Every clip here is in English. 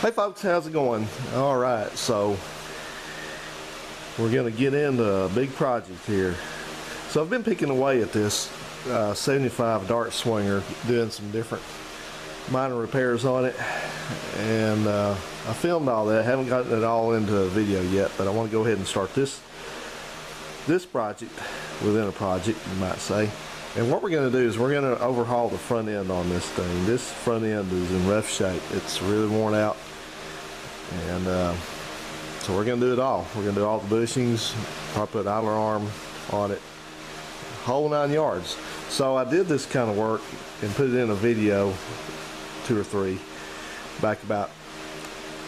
Hey folks, how's it going? Alright, so we're going to get into a big project here. So I've been picking away at this 75 dart swinger, doing some different minor repairs on it, and I filmed all that. I haven't gotten it all into a video yet, but I want to go ahead and start this project within a project, you might say. And what we're going to do is we're going to overhaul the front end on this thing. This front end is in rough shape. It's really worn out. And so we're going to do it all. We're going to do all the bushings, probably put idler arm on it, whole 9 yards. So I did this kind of work and put it in a video, 2 or 3, back about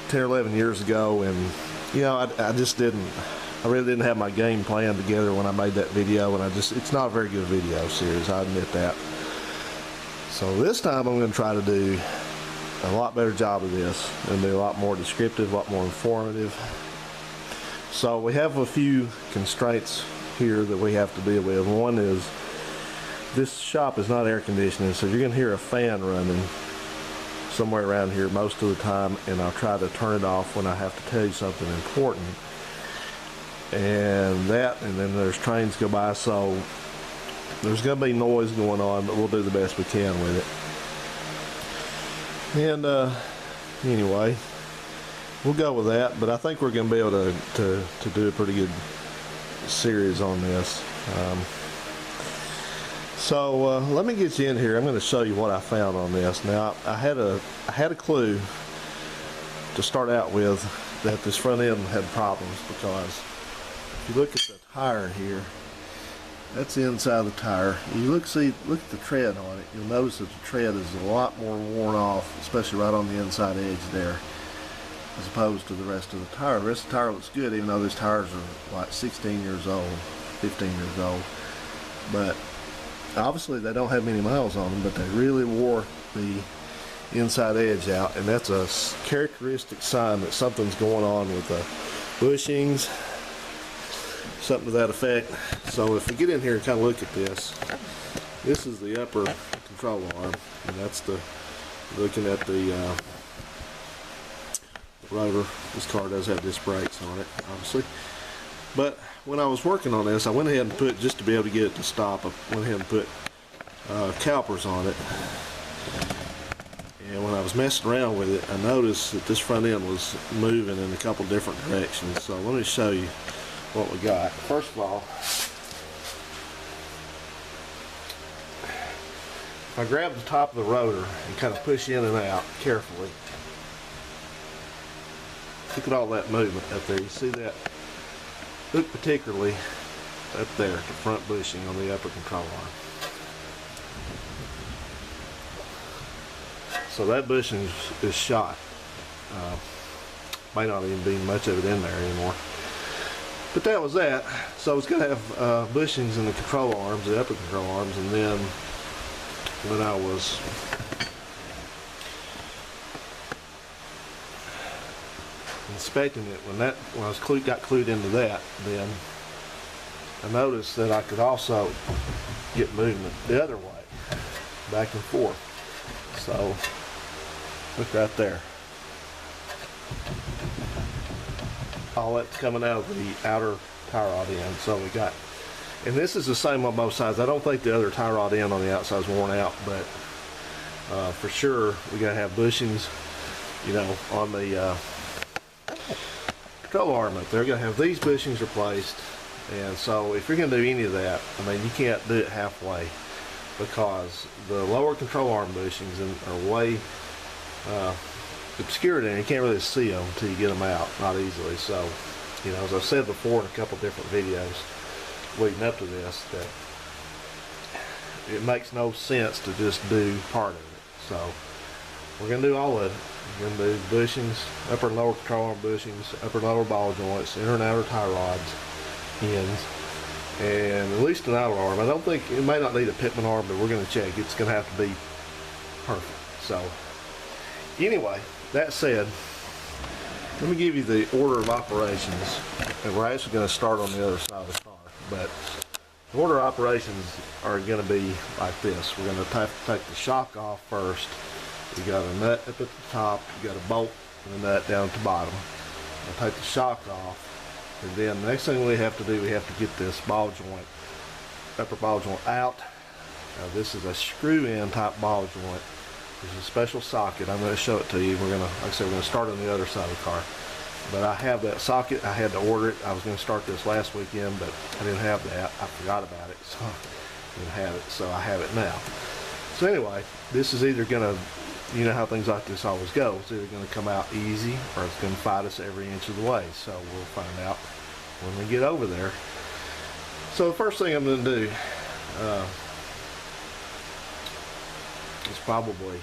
10 or 11 years ago. And you know, I really didn't have my game plan together when I made that video, and it's not a very good video series, I admit that. So this time I'm going to try to do a lot better job of this and be a lot more descriptive, a lot more informative. So we have a few constraints here that we have to deal with. One is this shop is not air conditioning, so you're going to hear a fan running somewhere around here most of the time, and I'll try to turn it off when I have to tell you something important. And then there's trains go by, so there's going to be noise going on, but we'll do the best we can with it. And anyway, we'll go with that, but I think we're going to be able to do a pretty good series on this. So let me get you in here. I'm going to show you what I found on this. Now I had a clue to start out with that this front end had problems, because if you look at the tire here, that's the inside of the tire. You look at the tread on it. You'll notice that the tread is a lot more worn off, especially right on the inside edge there, as opposed to the rest of the tire. The rest of the tire looks good, even though these tires are like 16 years old, 15 years old. But obviously they don't have many miles on them, but they really wore the inside edge out, and that's a characteristic sign that something's going on with the bushings, something to that effect. So if we get in here and kind of look at this is the upper control arm, and that's looking at the rotor. This car does have disc brakes on it, obviously. But when I was working on this, I went ahead and put, just to be able to get it to stop, I went ahead and put calipers on it. And when I was messing around with it, I noticed that this front end was moving in a couple different directions. So let me show you what we got. First of all, if I grab the top of the rotor and kind of push in and out carefully, look at all that movement up there. You see that? Look particularly up there at the front bushing on the upper control arm. So that bushing is shot. May not even be much of it in there anymore. But that was that. So it's going to have bushings in the control arms, the upper control arms, and then when I was inspecting it, when I was got clued into that, then I noticed that I could also get movement the other way, back and forth. So look right there. All that's coming out of the outer tie rod end. So we got, and this is the same on both sides. I don't think the other tie rod end on the outside is worn out, but for sure we got to have bushings, you know, on the control arm up there. We're going to have these bushings replaced. And so if you're going to do any of that, I mean, you can't do it halfway, because the lower control arm bushings are way obscured, and you can't really see them until you get them out, not easily. So, you know, as I've said before in a couple different videos leading up to this, that it makes no sense to just do part of it. So we're going to do all of it. We're going to do bushings, upper and lower control arm bushings, upper and lower ball joints, inner and outer tie rods, ends, and at least an outer arm. I don't think, it may not need a pitman arm, but we're going to check. It's going to have to be perfect. So anyway, that said, let me give you the order of operations, and we're actually going to start on the other side of the car. But the order of operations are going to be like this. We're going to have to take the shock off first. We got a nut up at the top, you got a bolt and the nut down at the bottom. I'll take the shock off, and then the next thing we have to do, we have to get this ball joint, upper ball joint out. Now this is a screw-in type ball joint. There's a special socket. I'm going to show it to you. We're going to, like I said, we're going to start on the other side of the car. But I have that socket. I had to order it. I was going to start this last weekend, but I didn't have that. I forgot about it, so I didn't have it. So I have it now. So anyway, this is either going to, you know how things like this always go. It's either going to come out easy or it's going to fight us every inch of the way. So we'll find out when we get over there. So the first thing I'm going to do is probably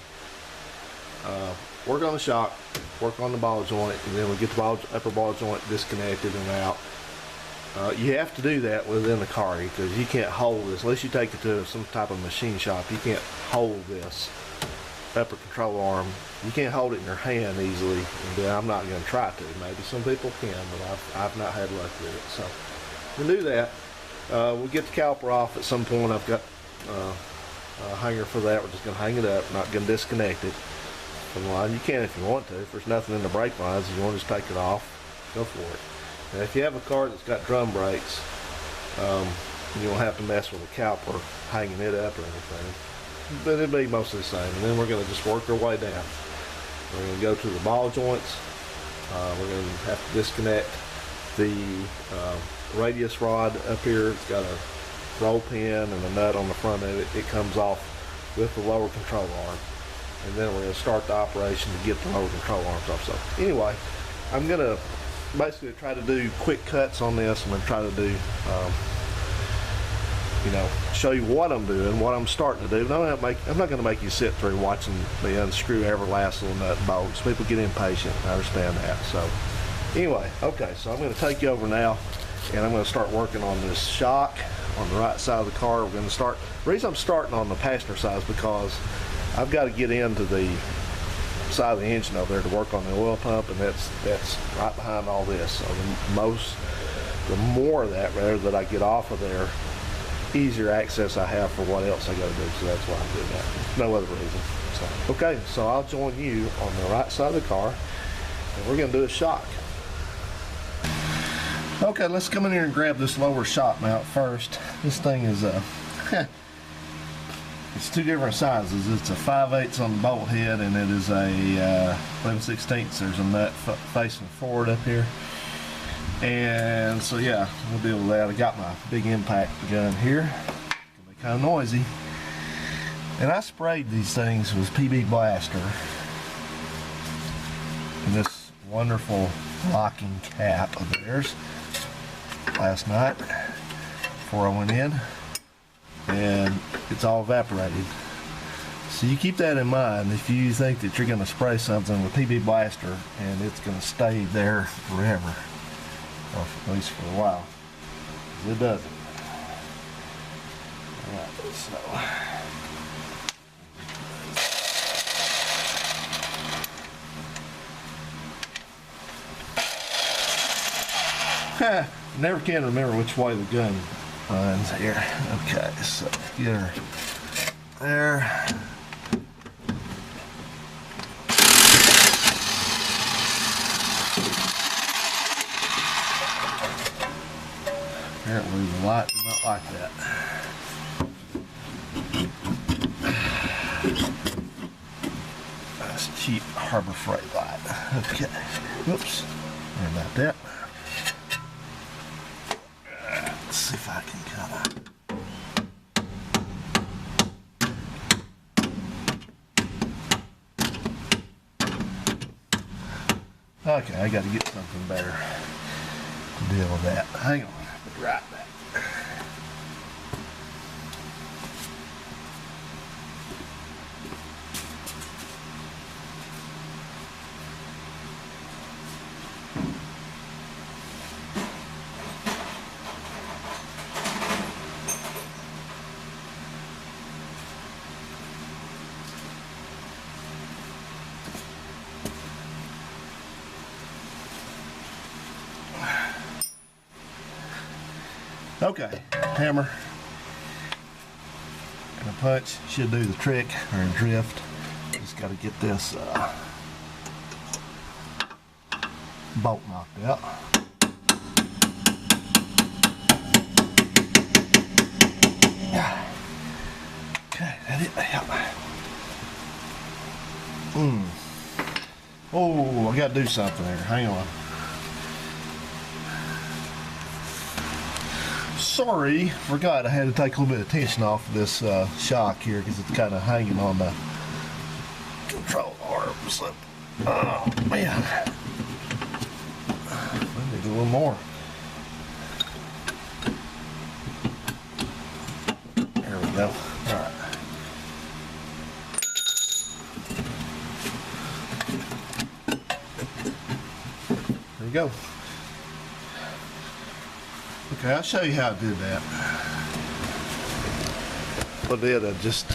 work on the shock, work on the ball joint, and then we get the upper ball joint disconnected and out. You have to do that within the car because you can't hold this unless you take it to some type of machine shop. You can't hold this upper control arm. You can't hold it in your hand easily. And I'm not going to try to. Maybe some people can, but I've not had luck with it. So we'll do that. We'll get the caliper off at some point. I've got a hanger for that. We're just going to hang it up. Not going to disconnect it from the line. You can if you want to. If there's nothing in the brake lines, you want to just take it off, go for it. Now, if you have a car that's got drum brakes, you don't have to mess with the caliper, hanging it up or anything. But it'll be mostly the same. And then we're going to just work our way down. We're going to go to the ball joints. We're going to have to disconnect the radius rod up here. It's got a roll pin and a nut on the front of it. It comes off with the lower control arm. And then we're going to start the operation to get the lower control arms off. So anyway, I'm going to basically try to do quick cuts on this. I'm going to try to do, you know, show you what I'm doing, what I'm starting to do. But I'm not going to make you sit through watching me unscrew every last little nut and bolt. People get impatient. I understand that. So anyway, okay, so I'm going to take you over now, and I'm going to start working on this shock on the right side of the car. We're going to start. The reason I'm starting on the passenger side is because I've got to get into the side of the engine over there to work on the oil pump, and that's right behind all this. So the more of that rather that I get off of there, easier access I have for what else I got to do. So that's why I'm doing that. No other reason. So okay, so I'll join you on the right side of the car, and we're going to do a shock. Okay, let's come in here and grab this lower shock mount first. This thing is it's two different sizes. It's a 5/8 on the bolt head, and it is a 11/16. There's a nut facing forward up here, and so yeah, we'll deal with that. I got my big impact gun here. It's gonna be kind of noisy, and I sprayed these things with PB Blaster and this wonderful locking cap of theirs last night before I went in, and it's all evaporated. So you keep that in mind if you think that you're going to spray something with PB Blaster and it's going to stay there forever, or at least for a while. It doesn't. Alright, so never can remember which way the gun runs here. Okay, so get her there. Apparently the light did not like that. That's cheap Harbor Freight light. Okay, whoops, sorry about that. Let's see if I can kind of. Okay, I got to get something better to deal with that. Hang on, I'll be right back. Okay, hammer and a punch should do the trick, or a drift. Just got to get this bolt knocked out. Okay, that it. Yeah. Oh, I gotta do something there. Hang on. Sorry, forgot I had to take a little bit of tension off of this shock here because it's kind of hanging on the control arm. So, oh man, I need a little more. There we go. All right. There you go. Okay, I'll show you how I did that. What I did, I just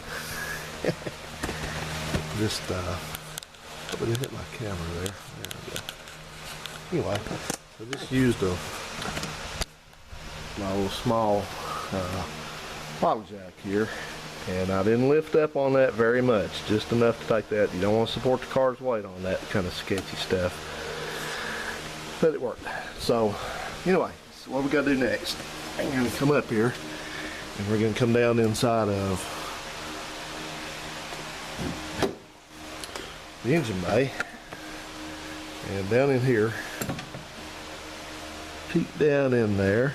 I didn't hit my camera there. There we go. Anyway, I just used my little small bottle jack here, and I didn't lift up on that very much, just enough to take that. You don't want to support the car's weight on that kind of sketchy stuff, but it worked. So anyway, so what we got to do next, I'm going to come up here and we're going to come down inside of the engine bay, and down in here, peek down in there,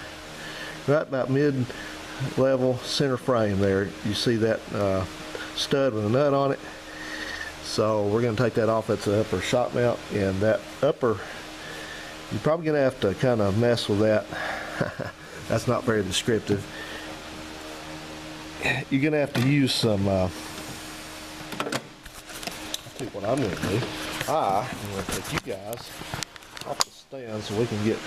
right about mid-level center frame there, you see that stud with a nut on it. So we're going to take that off. That's the upper shock mount, and that upper, you're probably going to have to kind of mess with that. That's not very descriptive. You're going to have to use some what I'm going to do, I'm going to take you guys off the stand so we can get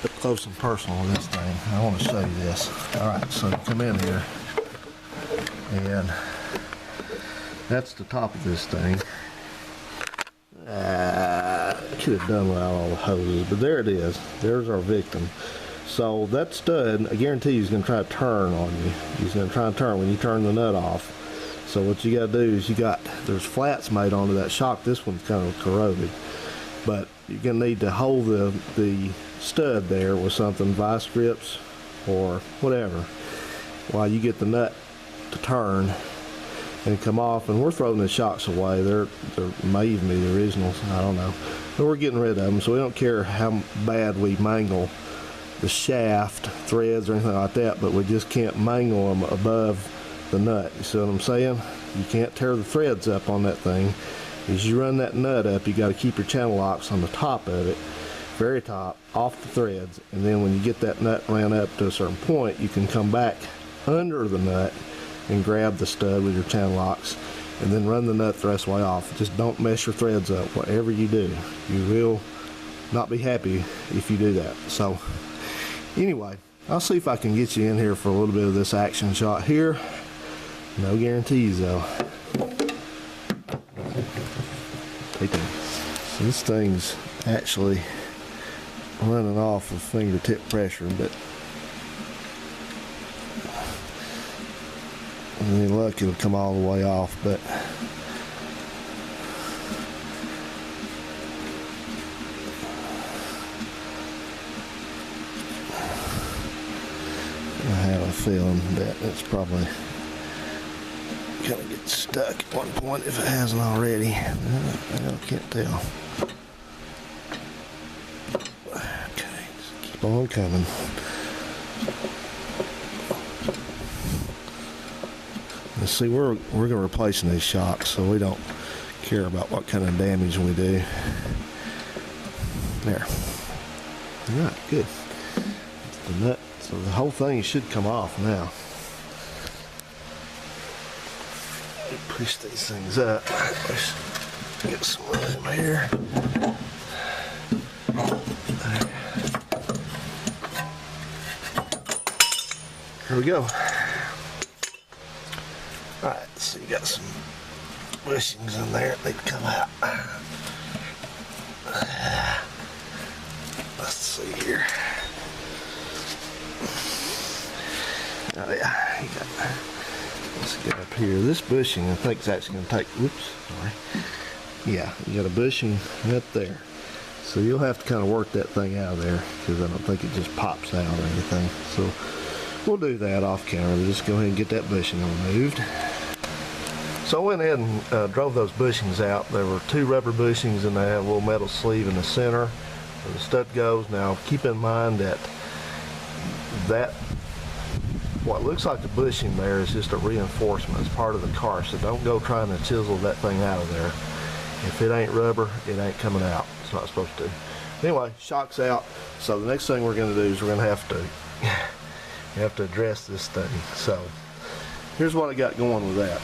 up close and personal with this thing. I want to show you this. Alright, so come in here, and that's the top of this thing. Could have done without all the hoses, but there it is. There's our victim. So that stud, I guarantee you, he's going to try to turn on you. He's going to try to turn when you turn the nut off. So what you got to do is there's flats made onto that shock. This one's kind of corroded, but you're going to need to hold the stud there with something, vice grips or whatever, while you get the nut to turn and come off. And we're throwing the shocks away. They're may even be the originals, I don't know, but we're getting rid of them, so we don't care how bad we mangle the shaft threads or anything like that, but we just can't mangle them above the nut. You see what I'm saying? You can't tear the threads up on that thing. As you run that nut up, you got to keep your channel locks on the top of it, very top, off the threads, and then when you get that nut ran up to a certain point, you can come back under the nut and grab the stud with your channel locks, and then run the nut the rest of the way off. Just don't mess your threads up. Whatever you do, you will not be happy if you do that. So anyway, I'll see if I can get you in here for a little bit of this action shot here. No guarantees though. So this thing's actually running off of fingertip pressure, but with any luck it'll come all the way off. But I have a feeling that it's probably gonna get stuck at one point if it hasn't already. I can't tell. Okay, just keep on coming. Let's see, we're gonna replacing these shocks, so we don't care about what kind of damage we do. There. All right, good. That's the nut. So the whole thing should come off now. Push these things up. Let's get some room here. There. Here we go. Alright, so you got some bushings in there. They come out. Let's see here. Oh yeah, you got. Let's get up here. This bushing, I think, is actually going to take. Whoops, sorry. Yeah, you got a bushing right there. So you'll have to kind of work that thing out of there, because I don't think it just pops out or anything. So we'll do that off camera. Just go ahead and get that bushing removed. So I went ahead and drove those bushings out. There were 2 rubber bushings, and they have a little metal sleeve in the center where the stud goes. Now keep in mind that what looks like the bushing there is just a reinforcement. It's part of the car, so don't go trying to chisel that thing out of there. If it ain't rubber, it ain't coming out. It's not supposed to. Anyway, shock's out. So the next thing we're going to do is we're going to have to address this thing. So here's what I got going with that.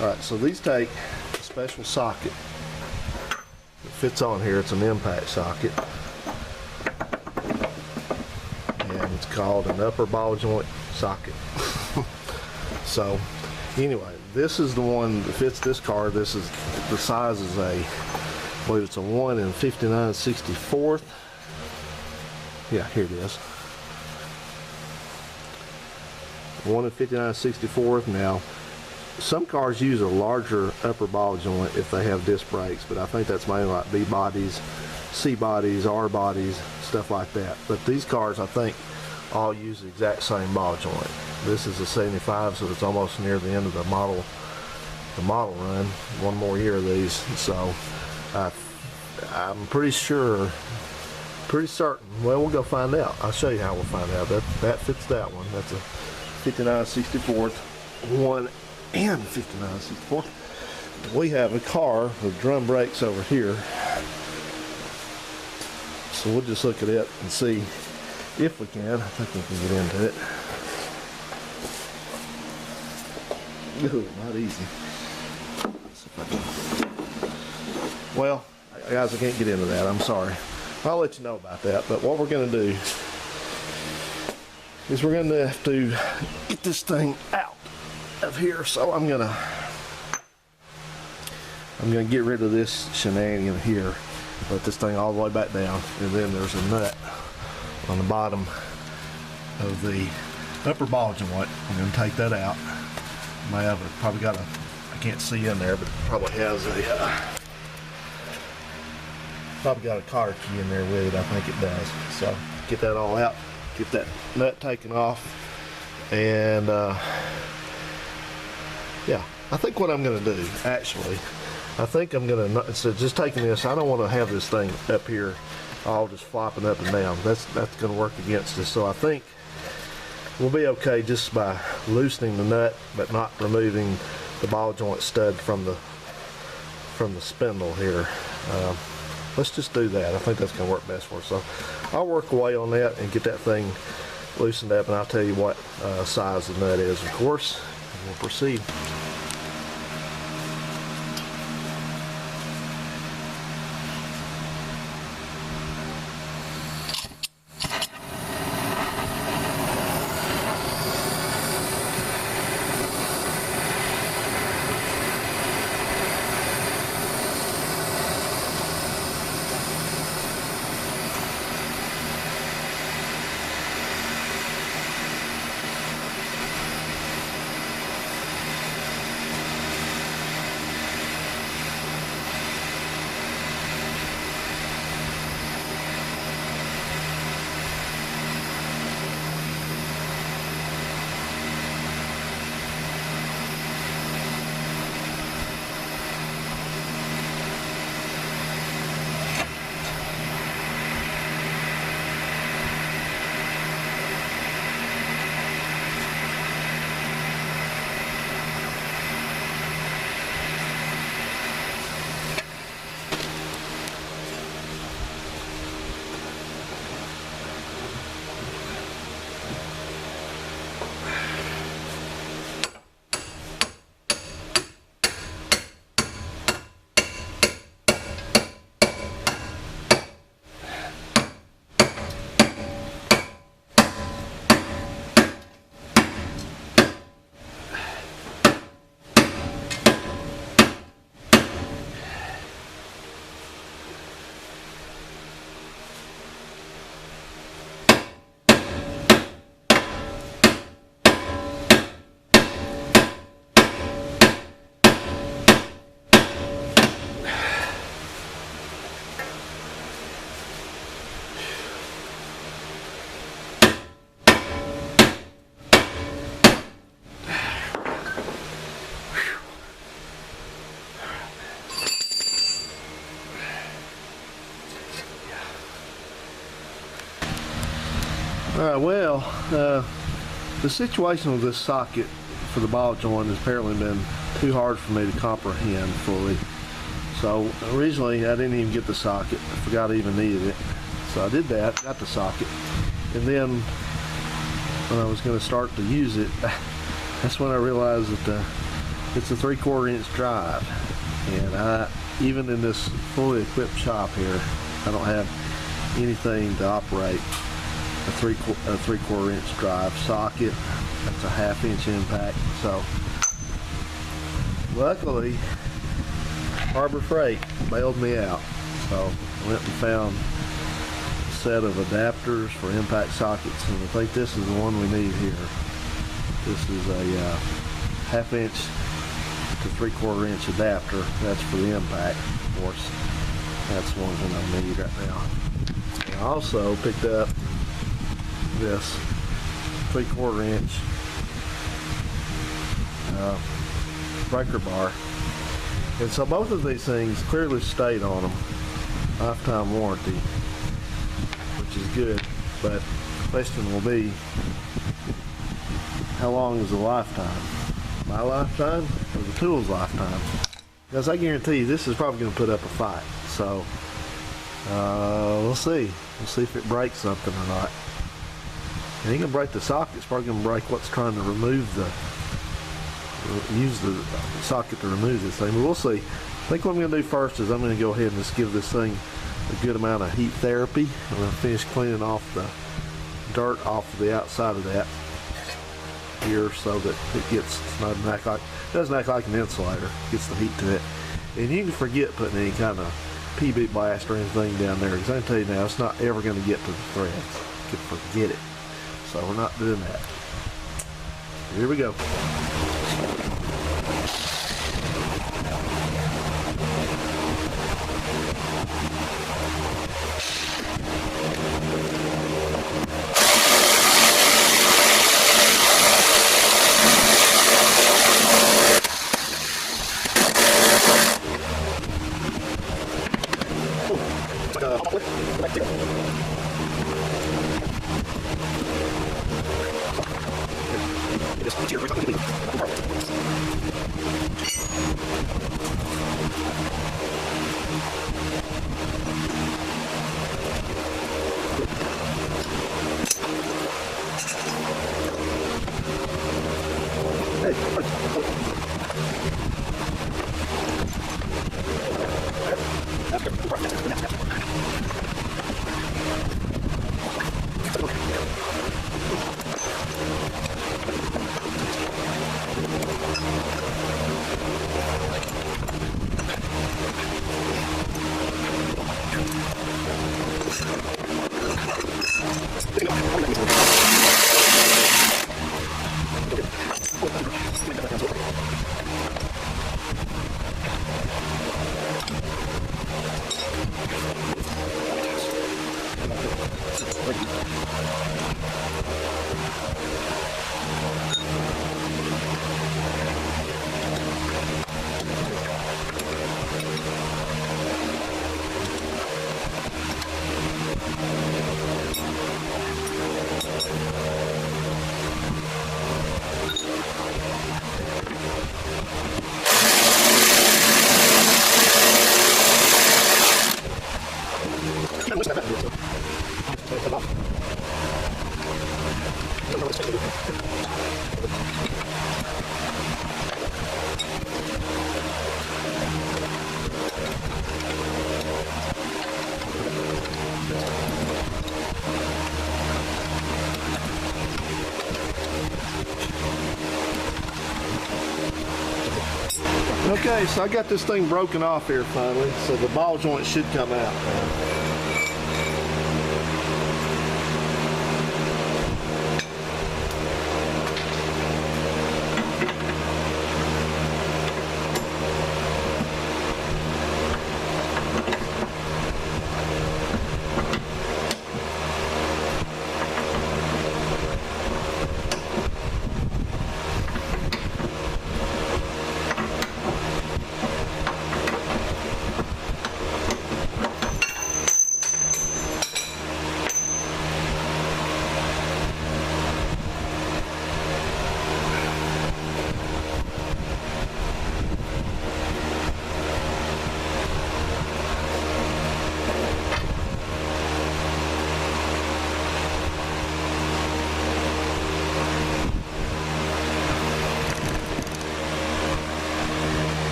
Alright, so these take a special socket that fits on here. It's an impact socket, and it's called an upper ball joint socket. So anyway, this is the one that fits this car. This is, the size is I believe it's a 1 in 59/64. Yeah, here it is. 1 in 59/64. Now, some cars use a larger upper ball joint if they have disc brakes, but I think that's mainly like B bodies, C bodies, R bodies, stuff like that. But these cars, I think, all use the exact same ball joint. This is a 75, so it's almost near the end of the model run. One more year of these, so I'm pretty sure, pretty certain. Well, we'll go find out. I'll show you how we'll find out. That fits that one. That's a 59/64 1 and 59/64. We have a car with drum brakes over here, so we'll just look at it and see if we can. I think we can get into it. Ooh, not easy. Let's see if I can. Well, guys, I can't get into that. I'm sorry. I'll let you know about that. But what we're going to do is we're going to have to get this thing out of here. So I'm gonna get rid of this shenanigan here. Let this thing all the way back down, and then there's a nut on the bottom of the upper ball joint. I'm going to take that out. May have probably got a, I can't see in there, but it probably has a probably got a cotter key in there with it. I think it does. So get that all out, get that nut taken off, and yeah, I think what I'm going to do, actually, I think I'm going to, instead of just taking this, I don't want to have this thing up here all just flopping up and down. That's going to work against us. So I think we'll be okay just by loosening the nut, but not removing the ball joint stud from the spindle here. Let's just do that. I think that's going to work best for us. So I'll work away on that and get that thing loosened up, and I'll tell you what size the nut is, of course, and we'll proceed. Alright, well, the situation with this socket for the ball joint has apparently been too hard for me to comprehend fully. So originally I didn't even get the socket. I forgot I even needed it. So I did that, got the socket, and then when I was going to start to use it, that's when I realized that it's a 3/4 inch drive, and even in this fully equipped shop here, I don't have anything to operate a 3/4 inch drive socket. That's a 1/2 inch impact. So luckily Harbor Freight bailed me out, so I went and found a set of adapters for impact sockets, and I think this is the one we need here. This is a 1/2 inch to 3/4 inch adapter. That's for the impact, of course. That's the one that I need right now. I also picked up this 3/4 inch breaker bar, and so both of these things clearly state on them lifetime warranty, which is good, but the question will be, how long is the lifetime? My lifetime or the tool's lifetime? Because I guarantee you this is probably going to put up a fight. So we'll see. We'll see if it breaks something or not. It ain't gonna break the socket. It's probably gonna break what's trying to use the socket to remove this thing. But we'll see. I think what I'm gonna do first is I'm gonna go ahead and just give this thing a good amount of heat therapy. I'm gonna finish cleaning off the dirt off the outside of that here, so that it doesn't act like an insulator. It gets the heat to it, and you can forget putting any kind of PB blast or anything down there, because I can tell you now, it's not ever going to get to the threads. You can forget it. So we're not doing that. Here we go. Okay, so I got this thing broken off here finally, so the ball joint should come out now.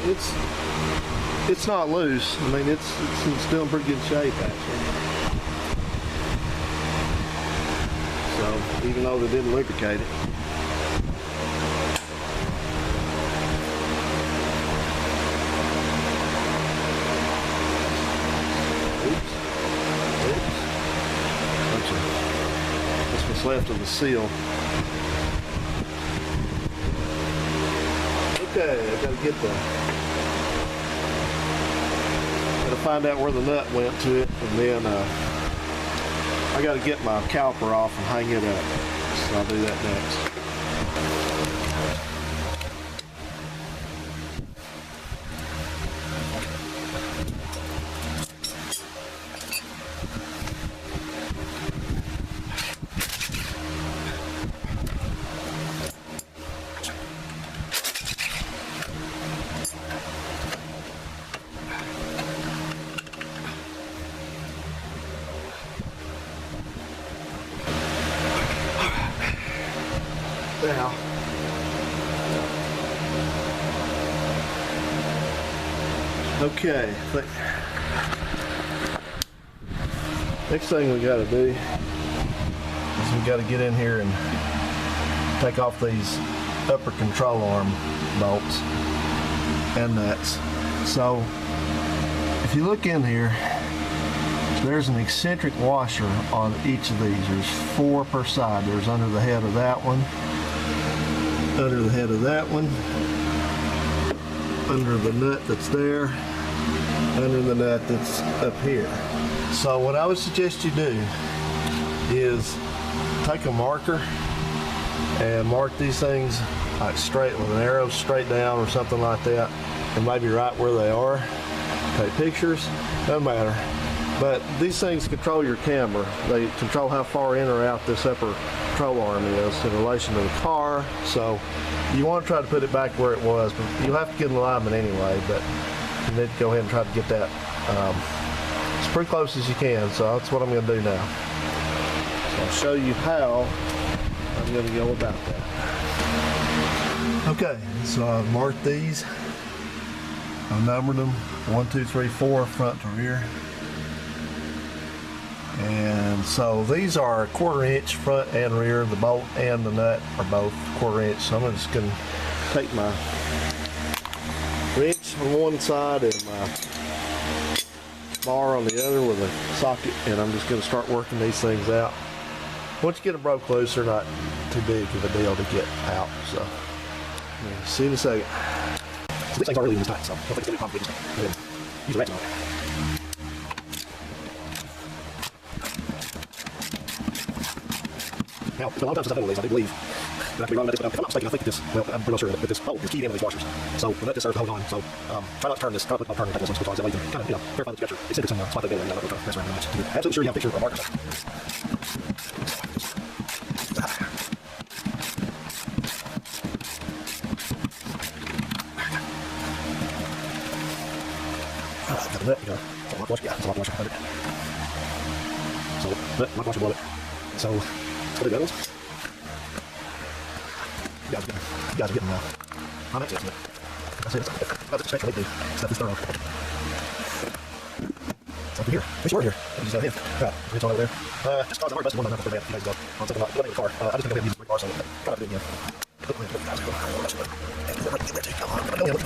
it's not loose. I mean, it's still in pretty good shape actually. So even though they didn't lubricate it. This was left of the seal. Okay, I gotta find out where the nut went to it, and then I gotta get my caliper off and hang it up. So I'll do that next. Now, okay, next thing we got to do is we got to get in here and take off these upper control arm bolts and nuts. So if you look in here, there's an eccentric washer on each of these. There's 4 per side. There's under the head of that one, under the head of that one, under the nut that's there, under the nut that's up here. So what I would suggest you do is take a marker and mark these things like straight with an arrow straight down or something like that, and maybe right where they are. Take pictures, doesn't matter. But these things control your camber. They control how far in or out this upper control arm is in relation to the car. So you want to try to put it back where it was, but you'll have to get an alignment anyway. But you need to go ahead and try to get that as pretty close as you can. So that's what I'm going to do now. So I'll show you how I'm going to go about that. Okay, so I've marked these. I've numbered them 1, 2, 3, 4, front to rear. And so these are 1/4 inch front and rear. The bolt and the nut are both 1/4 inch. So I'm just going to take my wrench on one side and my bar on the other with a socket, and I'm just going to start working these things out. Once you get them broke loose, they're not too big of a deal to get out. So see you in a second. So these things are really tight, so I don't think it's going to be complicated. Use a ratchet on it. Now, it's been a long time since I've done one of these. I do believe that I could be wrong about this, but if I'm not mistaken, I think this, well, I'm pretty sure that this bolt is keyed in with these washers. So the nut just serves to hold on. So try not to turn this, try not to turn this one, that way you can kind of, verify that you got your eccentrics in the spot that they're going to mess around with. Absolutely sure you have a picture of a marker. Got the nut, you got a lock washer, yeah, it's a lock washer under it. So, nut, lock washer below it. So, let's do the other ones. You guys are getting I'm actually getting it. That's it. That's a special do. Stuff this thorough. It's over here. Fish over here. Just got him. Right. It's all over there. Just cause I already busted one of them for a few days ago. On something like the car. I just think I'm going to use the brake bar, so I'm trying to do it again.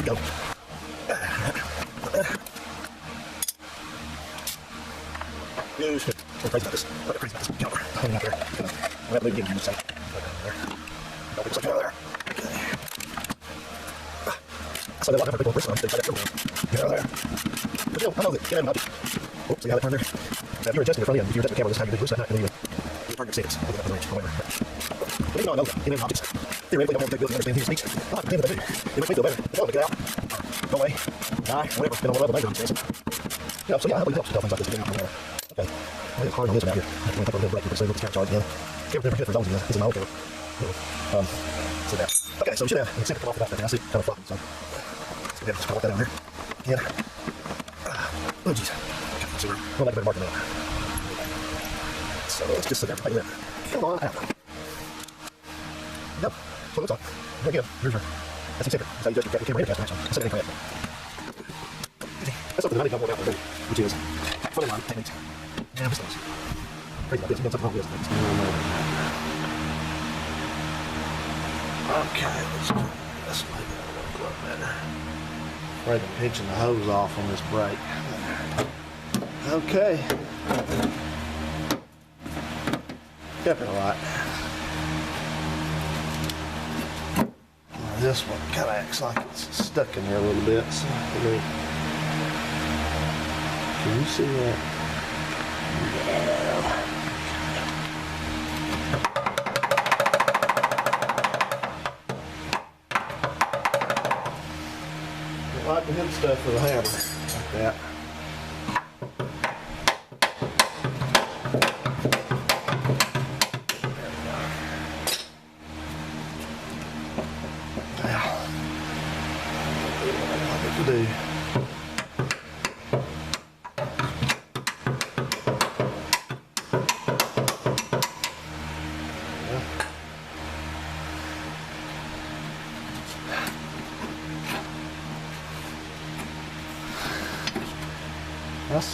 Go. I'm crazy about this. I'm crazy about this. Get over. Hang out there. I'm going to leave again in a second. There. Don't be so there. Okay. I saw that lock up people wrist on. They tried that get out of there. But you know, I know that. Can't have it. Oh, see how that turned there? Now, if you're adjusting the front end, if you're adjusting the camera, this is how you do this. Not going to even target settings. Look at that range. Whatever. But even though I know that, in objects, theoretically, don't have to take understand these speaks. I'll have to pretend that I do. It makes me feel better. If I want to get out, go away, die, whatever, depending on what level I'm measuring. You know, so yeah, I believe it helps to tell things like this. Okay. I think hard on this one out here. I'm going to take a little break. You can see what the camera charge again. Camera different for zones again. This is my old camera. So there. Okay, so we should have an eccentric come off the back there. I see it kind of flopping, so let's go ahead and just put that down here. And, oh jeez. Okay, so we'll make a better mark now. So let's just sit there like that. Come on out. Yep. So it looks like. Again, here's your. That's eccentric. That's how you adjust your camera intercast. That's anything like that. That's something I need to know more about, which is front line techniques and pistons. Crazy about this. I've done something wrong with this. Okay, let's go this way. That'll work a lot better. Right, I'm pinching the hose off on this brake. Okay. Kept it right. This one kind of acts like it's stuck in there a little bit. So can you see that? Yeah. I like to hit stuff with a hammer like that. Do.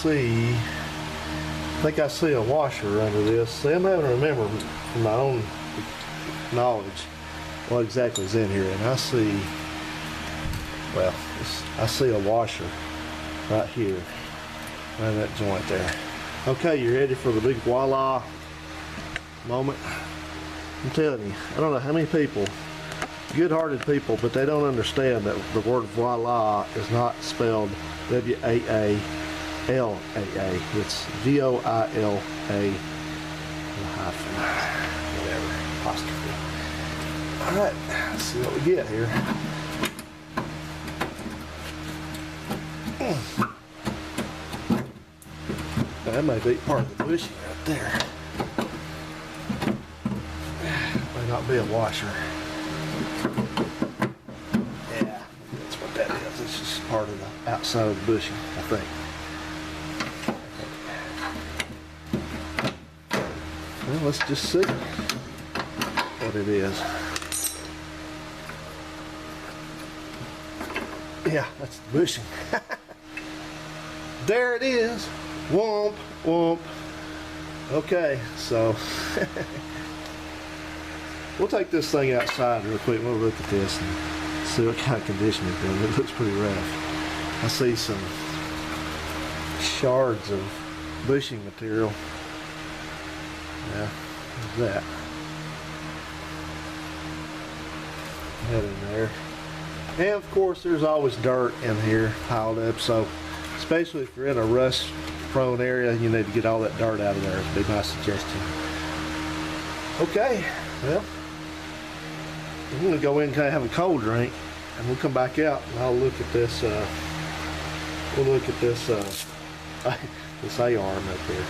I think I see a washer under this. See, I'm having to remember from my own knowledge what exactly is in here, and I see, well, I see a washer right here, right in that joint there. Okay, you ready for the big voila moment? I'm telling you, I don't know how many people, good-hearted people, but they don't understand that the word voila is not spelled W-A-A-L-A-A. It's V-O-I-L-A hyphen, whatever, apostrophe. All right, let's see what we get here. That may be part of the bushing right there. May not be a washer. Yeah, that's what that is. It's just part of the outside of the bushing, I think. Well, let's just see what it is. Yeah, that's the bushing. There it is. Womp, womp. Okay, so we'll take this thing outside real quick. We'll look at this and see what kind of condition it's in. It looks pretty rough. I see some shards of bushing material. Yeah, there's that. That in there. And of course there's always dirt in here piled up, so especially if you're in a rust prone area, you need to get all that dirt out of there. It'd be my suggestion. Okay, well, I'm going to go in and kind of have a cold drink, and we'll come back out and I'll look at this, we'll look at this, this A-arm up here.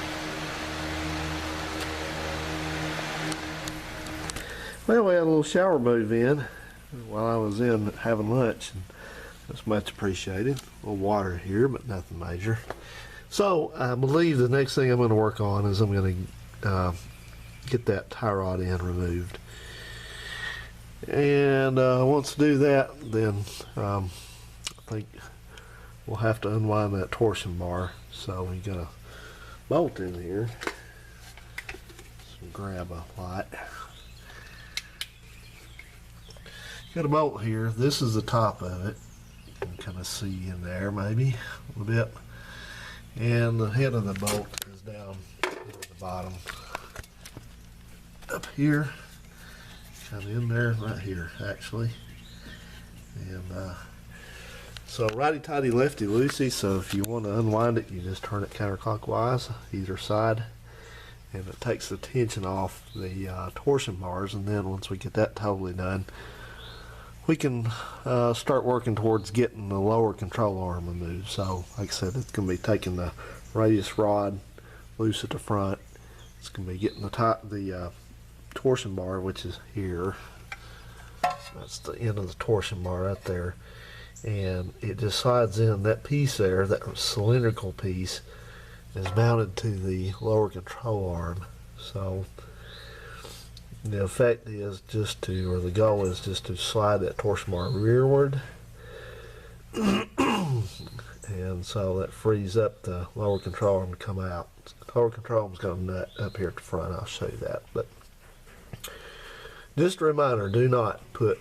Well, we had a little shower move in while I was in having lunch, and that's much appreciated. A little water here, but nothing major. So I believe the next thing I'm going to work on is I'm going to get that tie rod end removed. And once I do that, then I think we'll have to unwind that torsion bar. So we got a bolt in here. So grab a light. Got a bolt here. This is the top of it. You can kind of see in there maybe a little bit. And the head of the bolt is down at the bottom. Up here. Kind of in there, right here actually. And so righty-tighty, lefty-loosey, so if you want to unwind it, you just turn it counterclockwise either side. And it takes the tension off the torsion bars, and then once we get that totally done, we can start working towards getting the lower control arm removed. So like I said, it's going to be taking the radius rod loose at the front. It's going to be getting the torsion bar, which is here. That's the end of the torsion bar right there. And it just slides in. That piece there, that cylindrical piece, is mounted to the lower control arm. So the effect is just to, or the goal is just to slide that torsion bar rearward and so that frees up the lower control arm to come out. The lower control arm's got a nut up here at the front. I'll show you that. But just a reminder, do not put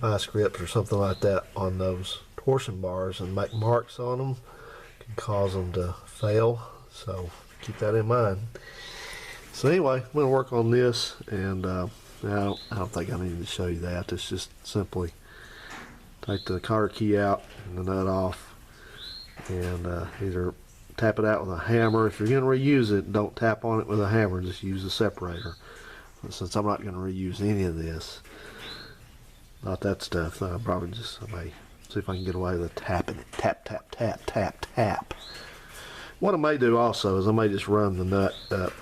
vice grips or something like that on those torsion bars and make marks on them. It can cause them to fail, so keep that in mind. So anyway, I'm going to work on this, and I don't think I need to show you that. It's just simply take the cotter key out and the nut off, and either tap it out with a hammer. If you're going to reuse it, don't tap on it with a hammer, just use a separator. But since I'm not going to reuse any of this, not that stuff, I'll probably just, I may see if I can get away with tapping it. Tap, tap, tap, tap, tap. What I may do also is I may just run the nut up,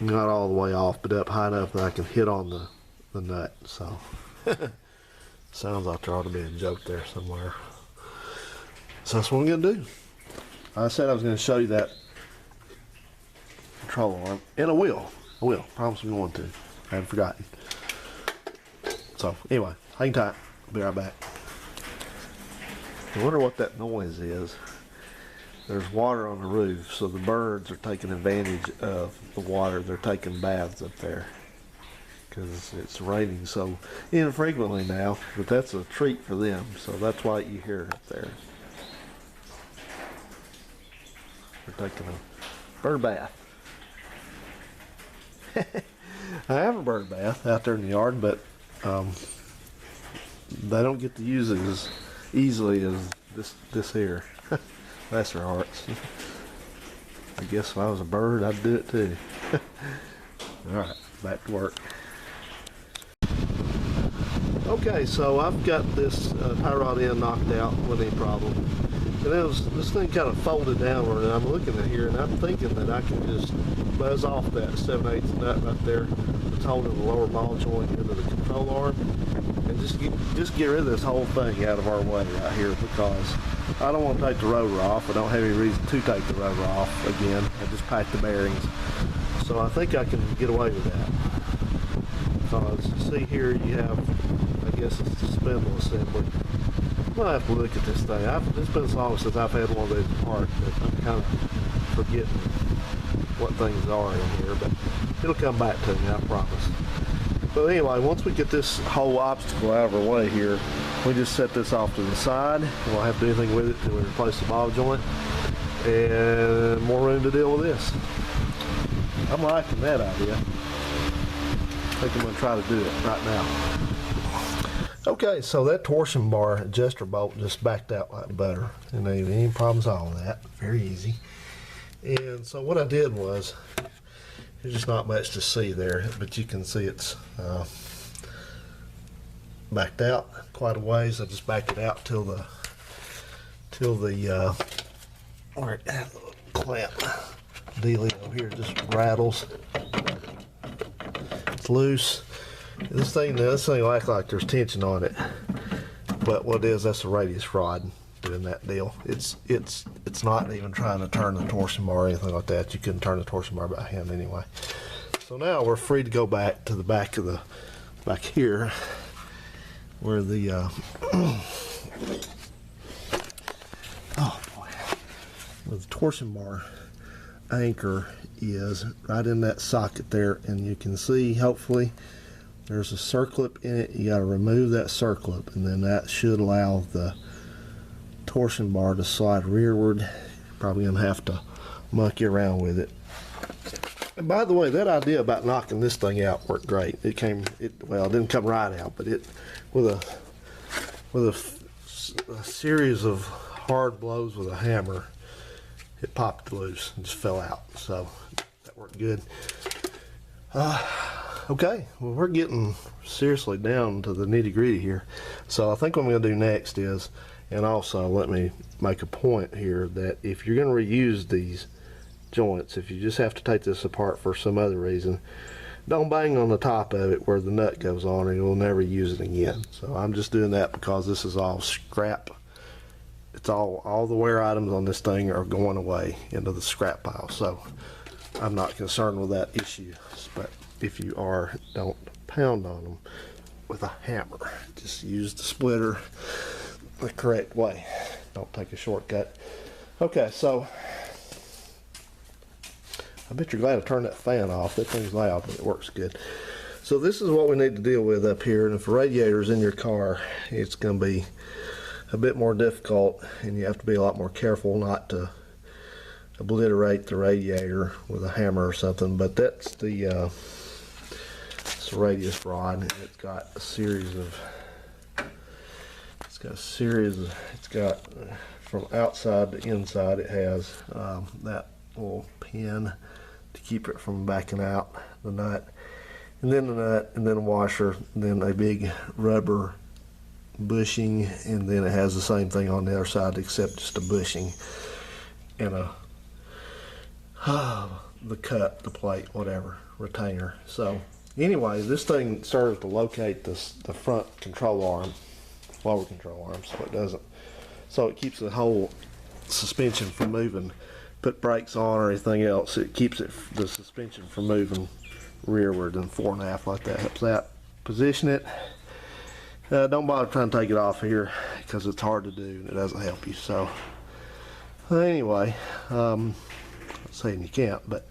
not all the way off, but up high enough that I can hit on the nut. So sounds like there ought to be a joke there somewhere. So that's what I'm going to do. I said I was going to show you that control arm, and I will. Promise I'm going to. I haven't forgotten. So anyway, hang tight. I'll be right back. I wonder what that noise is. There's water on the roof, so the birds are taking advantage of the water. They're taking baths up there because it's raining so infrequently now, but that's a treat for them, so that's why you hear it up there. They're taking a bird bath. I have a bird bath out there in the yard, but they don't get to use it as easily as this here. Bless their hearts. I guess if I was a bird, I'd do it too. Alright, back to work. Okay, so I've got this tie rod end knocked out with any problem. And this thing kind of folded downward, and I'm looking at here and I'm thinking that I can just buzz off that 7/8 nut right there that's holding the lower ball joint into the control arm, and just get rid of this whole thing out of our way right here, because I don't want to take the rotor off. I don't have any reason to take the rotor off again. I just packed the bearings. So I think I can get away with that. Because you see here you have, I guess it's the spindle assembly. I'm going to have to look at this thing. It's been so long since I've had one of these apart that I'm kind of forgetting what things are in here, but it'll come back to me, I promise. But anyway, once we get this whole obstacle out of our way here, we just set this off to the side. We won't have to do anything with it until we replace the ball joint, and more room to deal with this. I'm liking that idea. I think I'm going to try to do it right now. Okay, so that torsion bar adjuster bolt just backed out like butter, and there ain't any problems at all with that. Very easy. And so what I did was, there's just not much to see there, but you can see it's backed out quite a ways. I just backed it out till the where that little clamp dealio here just rattles. It's loose. This thing will act like there's tension on it, but what it is, that's a radius rod doing that deal. It's not even trying to turn the torsion bar or anything like that. You couldn't turn the torsion bar by hand anyway. So now we're free to go back to the back here where the oh boy, where the torsion bar anchor is, right in that socket there, and you can see, hopefully, there's a circlip in it. You got to remove that circlip, and then that should allow the torsion bar to slide rearward. Probably gonna have to monkey around with it. And by the way, that idea about knocking this thing out worked great. It didn't come right out, but with a series of hard blows with a hammer, it popped loose and just fell out. So that worked good. Okay, well, we're getting seriously down to the nitty-gritty here. So I think what I'm going to do next is, and also let me make a point here, that if you're going to reuse these joints, if you just have to take this apart for some other reason, don't bang on the top of it where the nut goes on, and you'll never use it again. So I'm just doing that because this is all scrap. It's all the wear items on this thing are going away into the scrap pile. So I'm not concerned with that issue. But if you are, don't pound on them with a hammer. Just use the splitter the correct way. Don't take a shortcut. Okay, so I bet you're glad I turned that fan off. That thing's loud, but it works good. So this is what we need to deal with up here, and if the radiator's in your car, it's going to be a bit more difficult, and you have to be a lot more careful not to obliterate the radiator with a hammer or something. But that's the radius rod, and it's got a series of from outside to inside. It has that little pin to keep it from backing out, the nut, and then the nut, and then a washer, and then a big rubber bushing, and then it has the same thing on the other side except just a bushing and the cup, the plate, whatever, retainer. So anyway, this thing serves to locate the front control arm, lower control arm, so it keeps the whole suspension from moving. Put brakes on or anything else, it keeps the suspension from moving rearward, and 4.5 like that helps that position it. Don't bother trying to take it off here because it's hard to do and it doesn't help you. So anyway, I'm not saying you can't, but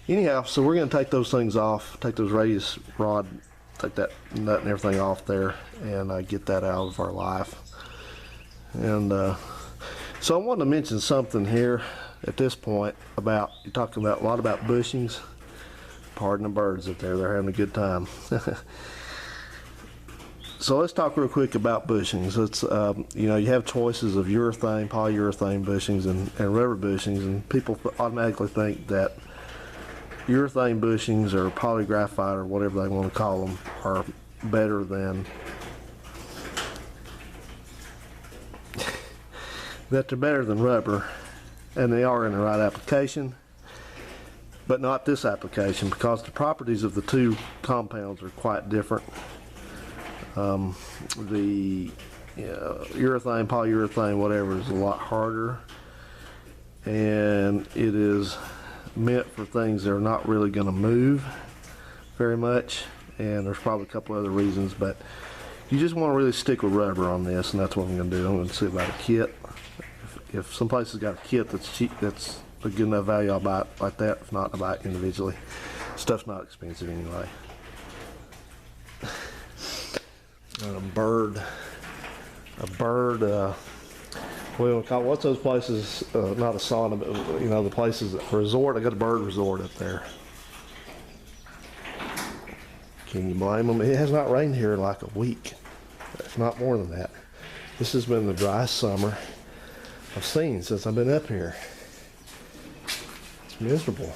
anyhow, so we're going to take those things off, take those radius rod, take that nut and everything off there, and get that out of our life. And so I wanted to mention something here at this point about, you're talking about a lot about bushings. Pardon the birds up there, they're having a good time. So let's talk real quick about bushings. It's you know, you have choices of urethane, polyurethane bushings, and rubber bushings, and people automatically think that urethane bushings or polygraphite or whatever they want to call them are better than that they're better than rubber, and they are in the right application, but not this application, because the properties of the two compounds are quite different. The urethane, polyurethane, whatever, is a lot harder, and it is meant for things that are not really going to move very much, and there's probably a couple other reasons, but you just want to really stick with rubber on this, and that's what I'm going to do. I'm going to see about a kit. If some place has got a kit that's cheap, that's a good enough value, I'll buy it like that. If not, I'll buy it individually. Stuff's not expensive anyway. A bird, what's those places, not a sauna, but you know, the places, resort, I got a bird resort up there. Can you blame them? It has not rained here in like a week, if not more than that. This has been the driest summer I've seen since I've been up here. It's miserable.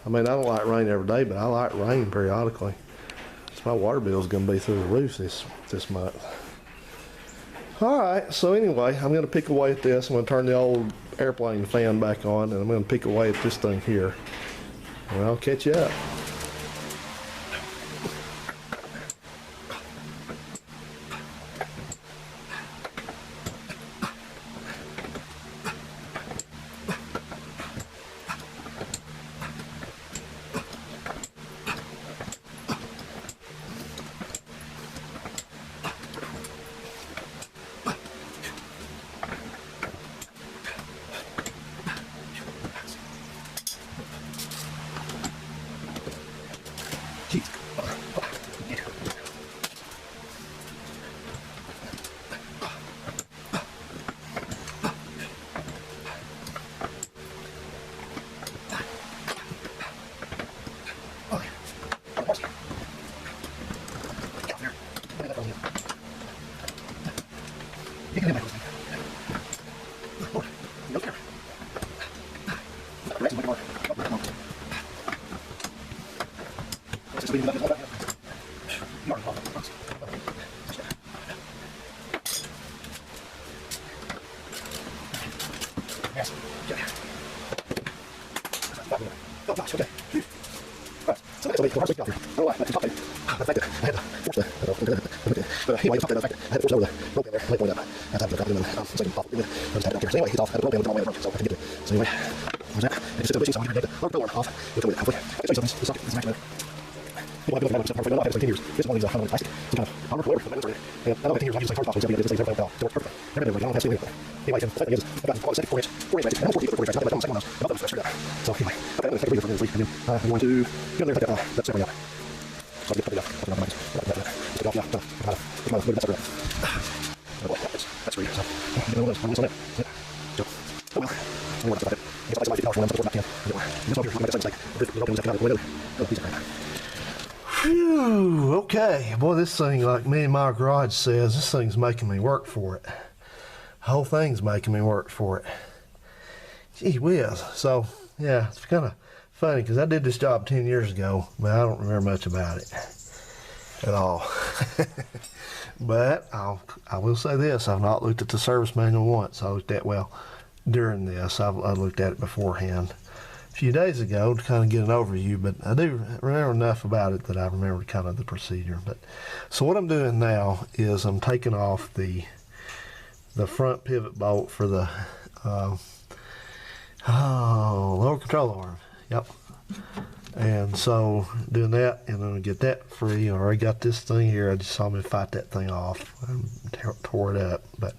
I mean, I don't like rain every day, but I like rain periodically. My water bill is going to be through the roof this month. Alright, so anyway, I'm going to pick away at this. I'm going to turn the old airplane fan back on, and I'm going to pick away at this thing here. And I'll catch you up. Well, I feel like I've like 10 years. This one is plastic. Some kind of armor whatever. And I know 10 years I've used this thing possibly. This thing everything well. So it's perfect. Never did. I don't have to do anything. Anyway, and the thing is, I've got a second 4-inch ratchet. And I'm 40 4 inch. I'm second one of those. And both of them straight out. So anyway, okay, I'm going to take a breather for this week. And then I'm going to go there and take that separate out. So I'll get it up. Take it off. Yeah. It's my little bit better. That's great. So I'm going to on that. Yeah. So, oh well. I'm going to about it. I guess I like 50 hours for one. I'm back in. This over here. I'm going to say it's like, phew, okay. Boy, this thing, like me in my garage says, this thing's making me work for it. The whole thing's making me work for it. Gee whiz. So, yeah, it's kind of funny because I did this job 10 years ago, but I don't remember much about it at all. But I will say this, I've not looked at the service manual once. I looked at, well, during this, I looked at it beforehand a few days ago to kind of get an overview, but I do remember enough about it that I remember kind of the procedure. But so what I'm doing now is I'm taking off the front pivot bolt for the lower control arm. Yep. And so doing that, and I'm gonna get that free. I already got this thing here. I just saw me fight that thing off and tore it up. But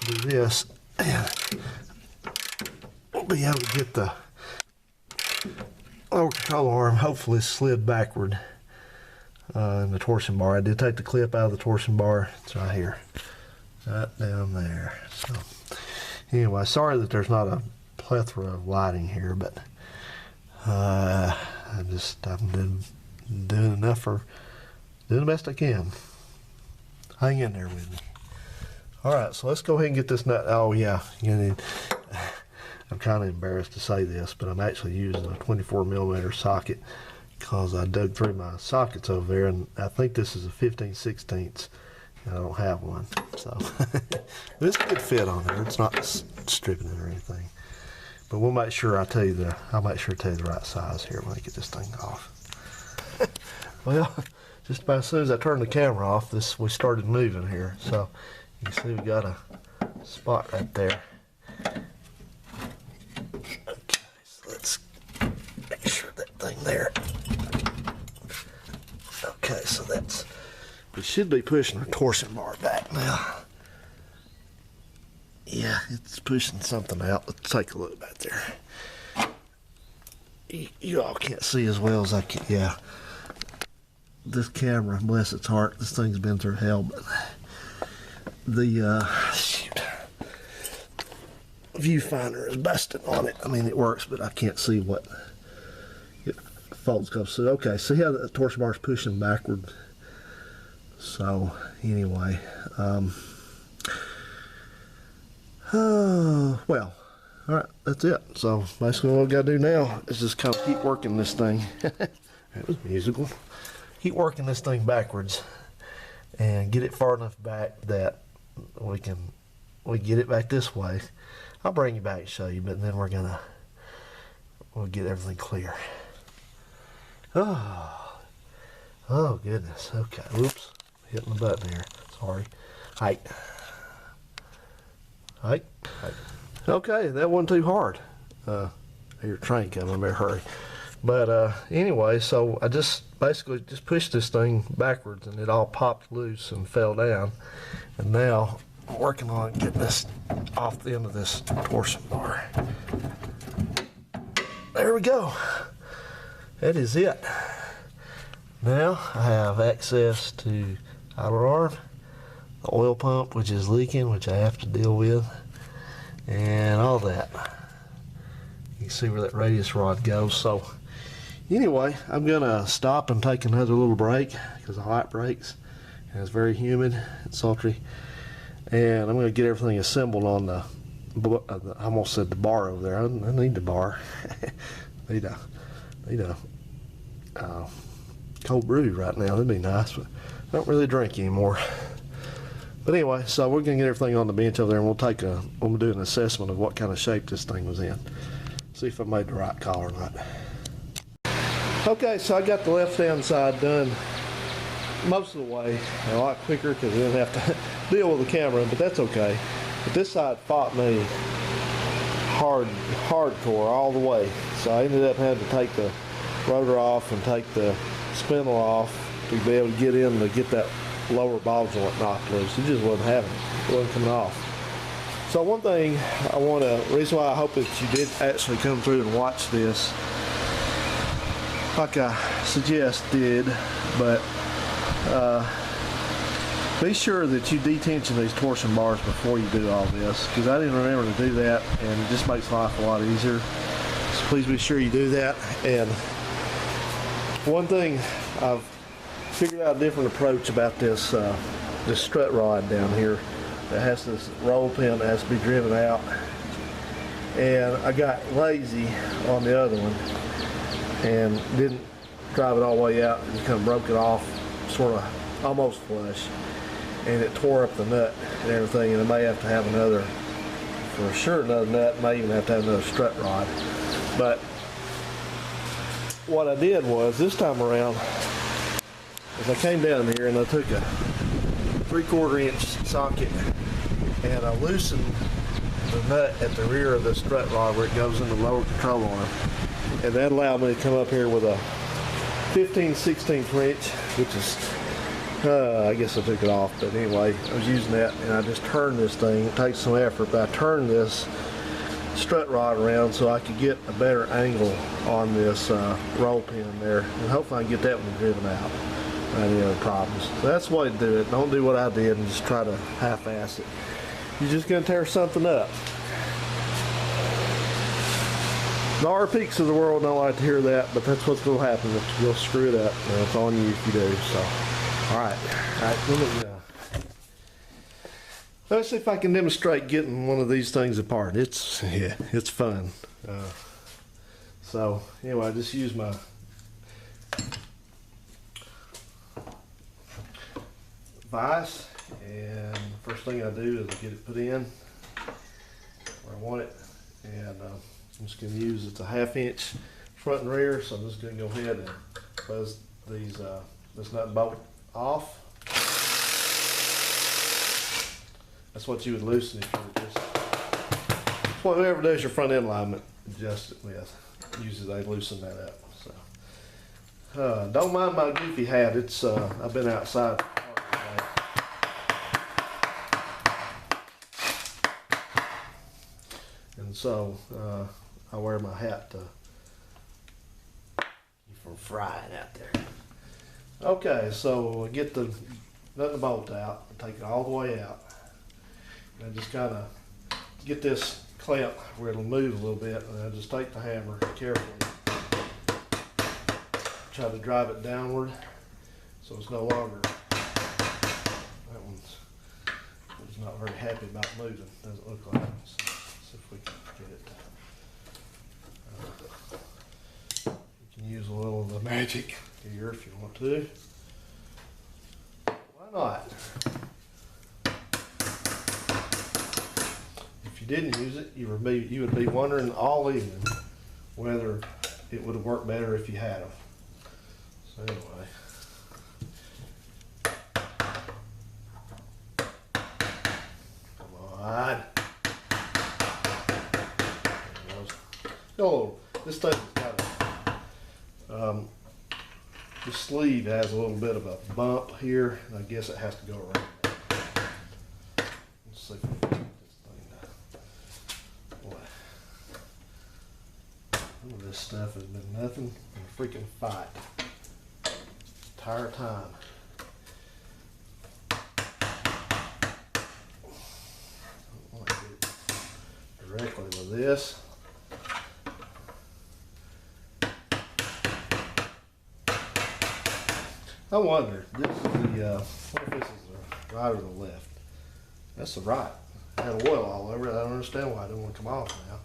do this, and we'll be able to get the lower control arm hopefully slid backward in the torsion bar. I did take the clip out of the torsion bar. It's right here, right down there. So anyway, sorry that there's not a plethora of lighting here, but I've been doing enough for doing the best I can. Hang in there with me. All right, so let's go ahead and get this nut. Oh yeah, I'm kind of embarrassed to say this, but I'm actually using a 24mm socket because I dug through my sockets over there, and I think this is a 15/16. I don't have one, so this could fit on there. It's not stripping it or anything. But we'll make sure I'll tell you the right size here when I get this thing off. Well, just about as soon as I turned the camera off, we started moving here. So you can see we got a spot right there. Okay, so let's make sure that thing there. Okay, so we should be pushing our torsion bar back now. Yeah, it's pushing something out. Let's take a look back there. You all can't see as well as I can. Yeah, this camera, bless its heart, this thing's been through hell. But the viewfinder is busted on it. I mean, it works, but I can't see what it folds goes. So okay, see how the torsion bar is pushing backward. So anyway, well, all right, that's it. So basically what we got to do now is just kind of keep working this thing. That was musical. Keep working this thing backwards and get it far enough back that we get it back this way. I'll bring you back and show you, but then we'll get everything clear. Oh goodness. Okay, whoops, hitting the button here. Sorry. Height. Okay, that wasn't too hard. Your train coming, I better hurry. But anyway, so I basically just pushed this thing backwards and it all popped loose and fell down. And now I'm working on getting this off the end of this torsion bar. There we go. That is it. Now I have access to idler arm, the oil pump which is leaking, which I have to deal with, and all that. You can see where that radius rod goes. So anyway, I'm gonna stop and take another little break because I like breaks and it's very humid and sultry, and I'm gonna get everything assembled on I almost said the bar over there. I need the bar. need a cold brew right now. That'd be nice, but I don't really drink anymore. But anyway, so we're gonna get everything on the bench over there, and we'll do an assessment of what kind of shape this thing was in. See if I made the right call or not. Okay, so I got the left-hand side done most of the way, a lot quicker because I didn't have to deal with the camera, but that's okay. But this side fought me hardcore all the way, so I ended up having to take the rotor off and take the spindle off to be able to get in to get that lower ball joint knocked loose. It just wasn't having it. It wasn't coming off. So one thing reason why I hope that you did actually come through and watch this, like I suggested, but be sure that you detension these torsion bars before you do all this, because I didn't remember to do that, and it just makes life a lot easier. So please be sure you do that. And one thing I've figured out a different approach about this this strut rod down here that has this roll pin that has to be driven out, and I got lazy on the other one and didn't drive it all the way out, and just kind of broke it off sort of almost flush, and it tore up the nut and everything, and I may have to have another, for sure another nut, may even have to have another strut rod. But what I did was, this time around, is I came down here and I took a 3/4 inch socket and I loosened the nut at the rear of the strut rod where it goes in the lower control arm, and that allowed me to come up here with a 15/16 wrench, which is I guess I took it off, but anyway, I was using that, and I just turned this thing. It takes some effort, but I turned this strut rod around so I could get a better angle on this roll pin there, and hopefully I can get that one driven out without any other problems. So that's the way to do it. Don't do what I did and just try to half-ass it. You're just going to tear something up. The R-Peaks of the world don't like to hear that, but that's what's going to happen if you'll screw it up. And it's on you if you do. So, all right, let's see if I can demonstrate getting one of these things apart. It's fun. So anyway, I just use my vise, and the first thing I do is get it put in where I want it, and I'm just going to use it's a 1/2 inch front and rear, so I'm just going to go ahead and buzz these this nut and bolt off. That's what you would loosen if you were just, whoever does your front end alignment, adjust it with. Usually they loosen that up. So don't mind my goofy hat. It's I've been outside for part today. And so I wear my hat to keep from frying out there. Okay, so get the nut and bolt out and take it all the way out. And I just kind of get this clamp where it'll move a little bit, and I just take the hammer carefully, try to drive it downward so it's no longer, that one's not very happy about moving, doesn't look like it. So let's see if we can get it. You can use a little of the magic here if you want to. Why not? If you didn't use it, you would be wondering all evening whether it would have worked better if you had them. So anyway, come on. Oh, this thing's got a, the sleeve has a little bit of a bump here, and I guess it has to go around. Let's see if we can get this thing down. Boy, some of this stuff has been nothing but a freaking fight. Entire time. I don't want to get it directly with this. I wonder, this is the, what if this is the right or the left? That's the right. I had oil all over it. I don't understand why I don't want to come off now.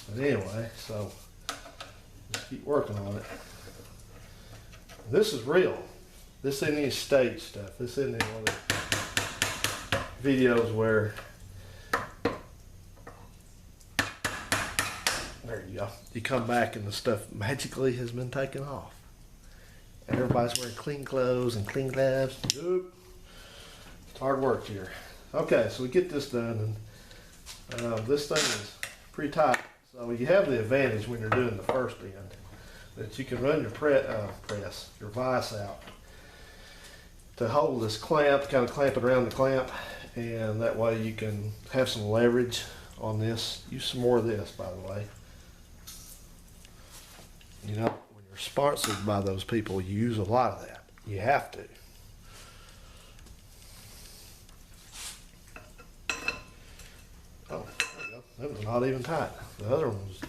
But anyway, so just keep working on it. This is real. This isn't any stage stuff. This isn't any one of the videos where, there you go, you come back and the stuff magically has been taken off. And everybody's wearing clean clothes and clean gloves. Nope. It's hard work here. Okay, so we get this done, and this thing is pretty tight. So you have the advantage when you're doing the first end. that you can run your your vise out to hold this clamp, kind of clamp it around the clamp, and that way you can have some leverage on this. Use some more of this, by the way. You know, when you're sponsored by those people, you use a lot of that. You have to. Oh, there we go. That was not even tight. The other one was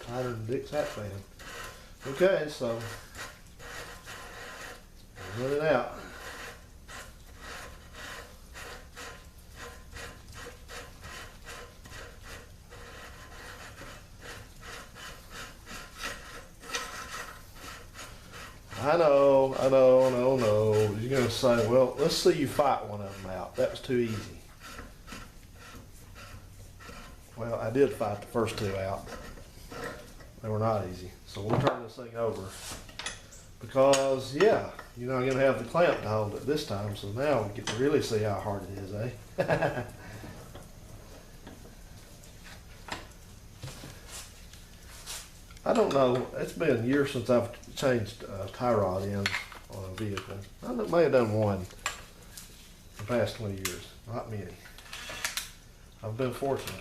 tighter than Dick's hat band. Okay, so run it out. I know, You're going to say, well, let's see you fight one of them out. That was too easy. Well, I did fight the first two out. They were not easy. So we'll turn this thing over. Because, yeah, you're not going to have the clamp to hold it this time. So now we get to really see how hard it is, eh? I don't know. It's been years since I've changed tie rod ends on a vehicle. I may have done one in the past 20 years. Not many. I've been fortunate.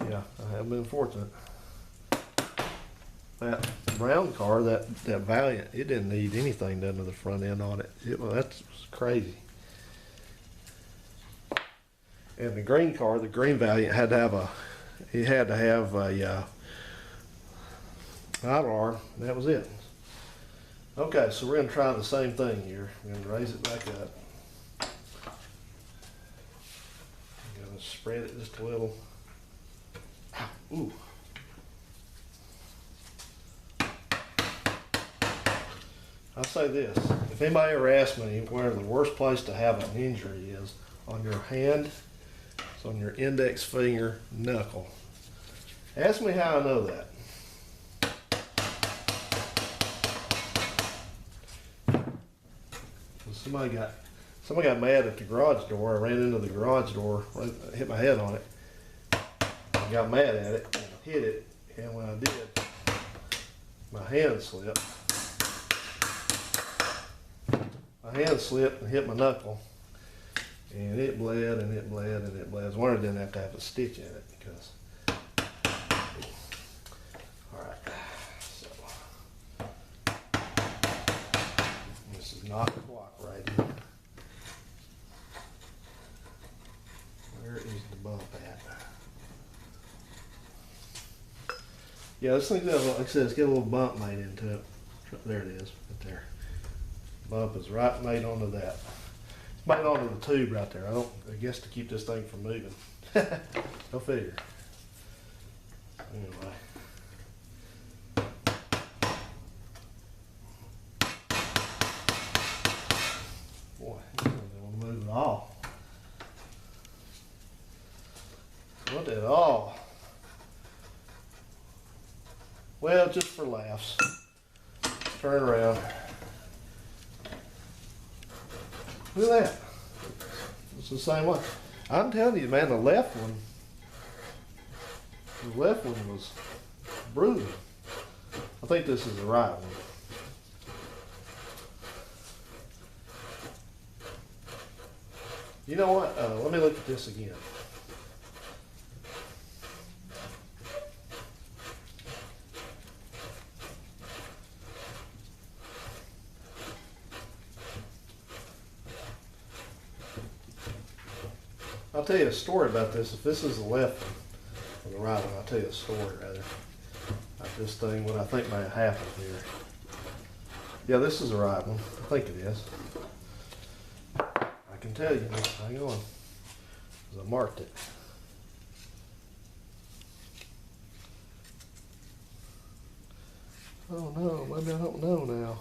Yeah, I have been fortunate. That brown car, that Valiant, it didn't need anything done to the front end on it. That's crazy. And the green car, the green Valiant, had to have a idle arm. That was it. Okay, so we're going to try the same thing here. We're going to raise it back up. I'm going to spread it just a little. Ooh. I'll say this, if anybody ever asks me where the worst place to have an injury is, on your hand, it's on your index finger knuckle. Ask me how I know that. Somebody got mad at the garage door. I ran into the garage door, hit my head on it, and got mad at it, and hit it, and when I did, my hand slipped. My hand slipped and hit my knuckle, and it bled and it bled and it bled. I was wondering I didn't have to have a stitch in it because. All right, so this is not cooperating. Where is the bump at? Yeah, this thing does, like I said, it's got a little bump made into it. There it is, right there. Bump is right made onto that. It's made onto the tube right there. I guess to keep this thing from moving. Go figure. Anyway. Boy, he doesn't want to move at all. Not at all. Well, just for laughs. Turn around. Look at that. It's the same one. I'm telling you, man, the left one was brutal. I think this is the right one. You know what? Let me look at this again. I'll tell you a story about this. If this is the left one, or the right one, I'll tell you a story rather. Like this thing, what I think may have happened here. Yeah, this is the right one. I think it is. I can tell you. Hang on. Because I marked it. Oh no, maybe I don't know now.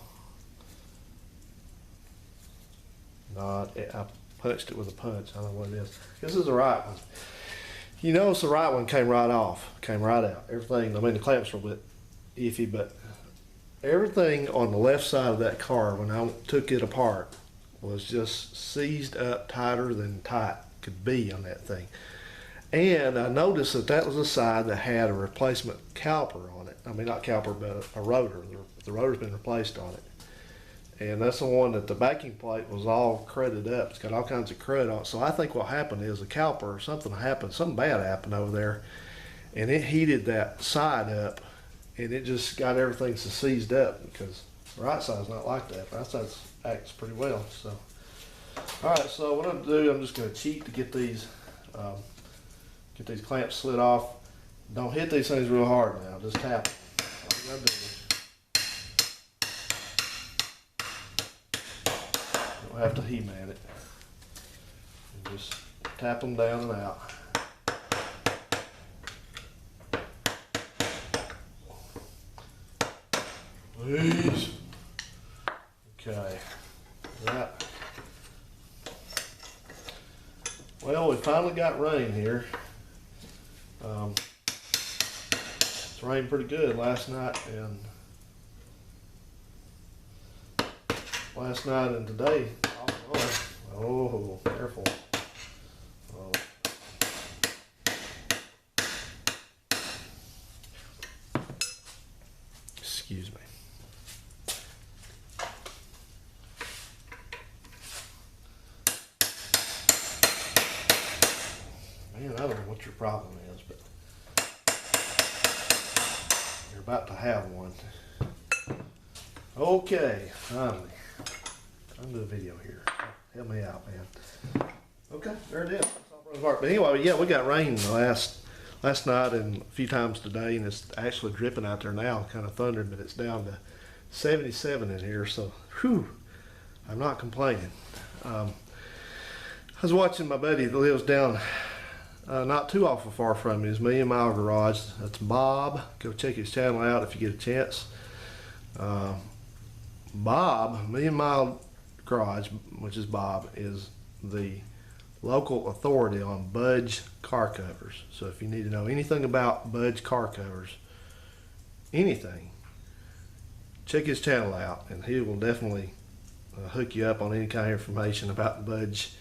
No, I punched it with a punch. I don't know what it is. This is the right one. You notice the right one came right off, came right out. Everything, I mean, the clamps were a bit iffy, but everything on the left side of that car when I took it apart was just seized up tighter than tight could be on that thing. And I noticed that that was the side that had a replacement caliper on it. I mean, not caliper, but a rotor. The rotor's been replaced on it. And that's the one that the backing plate was all crudded up. It's got all kinds of crud on it. So I think what happened is the caliper or something bad happened over there. And it heated that side up, and it just got everything seized up, because the right side's not like that. The right side acts pretty well. So, all right. So what I'm gonna do, I'm just gonna cheat to get these clamps slid off. Don't hit these things real hard now. Just tap them. All you gotta do. You don't have to he-man it. You just tap them down and out. Please. Okay. That. Well, we finally got rain here. It's rained pretty good last night and today. Oh, careful. Oh. Excuse me. Man, I don't know what your problem is, but you're about to have one. Okay, finally. I'm doing a video here. Help me out, man. Okay, there it is. But anyway, yeah, we got rain last night and a few times today, and it's actually dripping out there now, kind of thundering, but it's down to 77 in here, so whew, I'm not complaining. I was watching my buddy that lives down not too awful far from me. His Million Mile Garage. That's Bob. Go check his channel out if you get a chance. Bob, Million Mile Garage, which is Bob, is the local authority on Budge car covers. So if you need to know anything about Budge car covers, anything, check his channel out, and he will definitely hook you up on any kind of information about Budge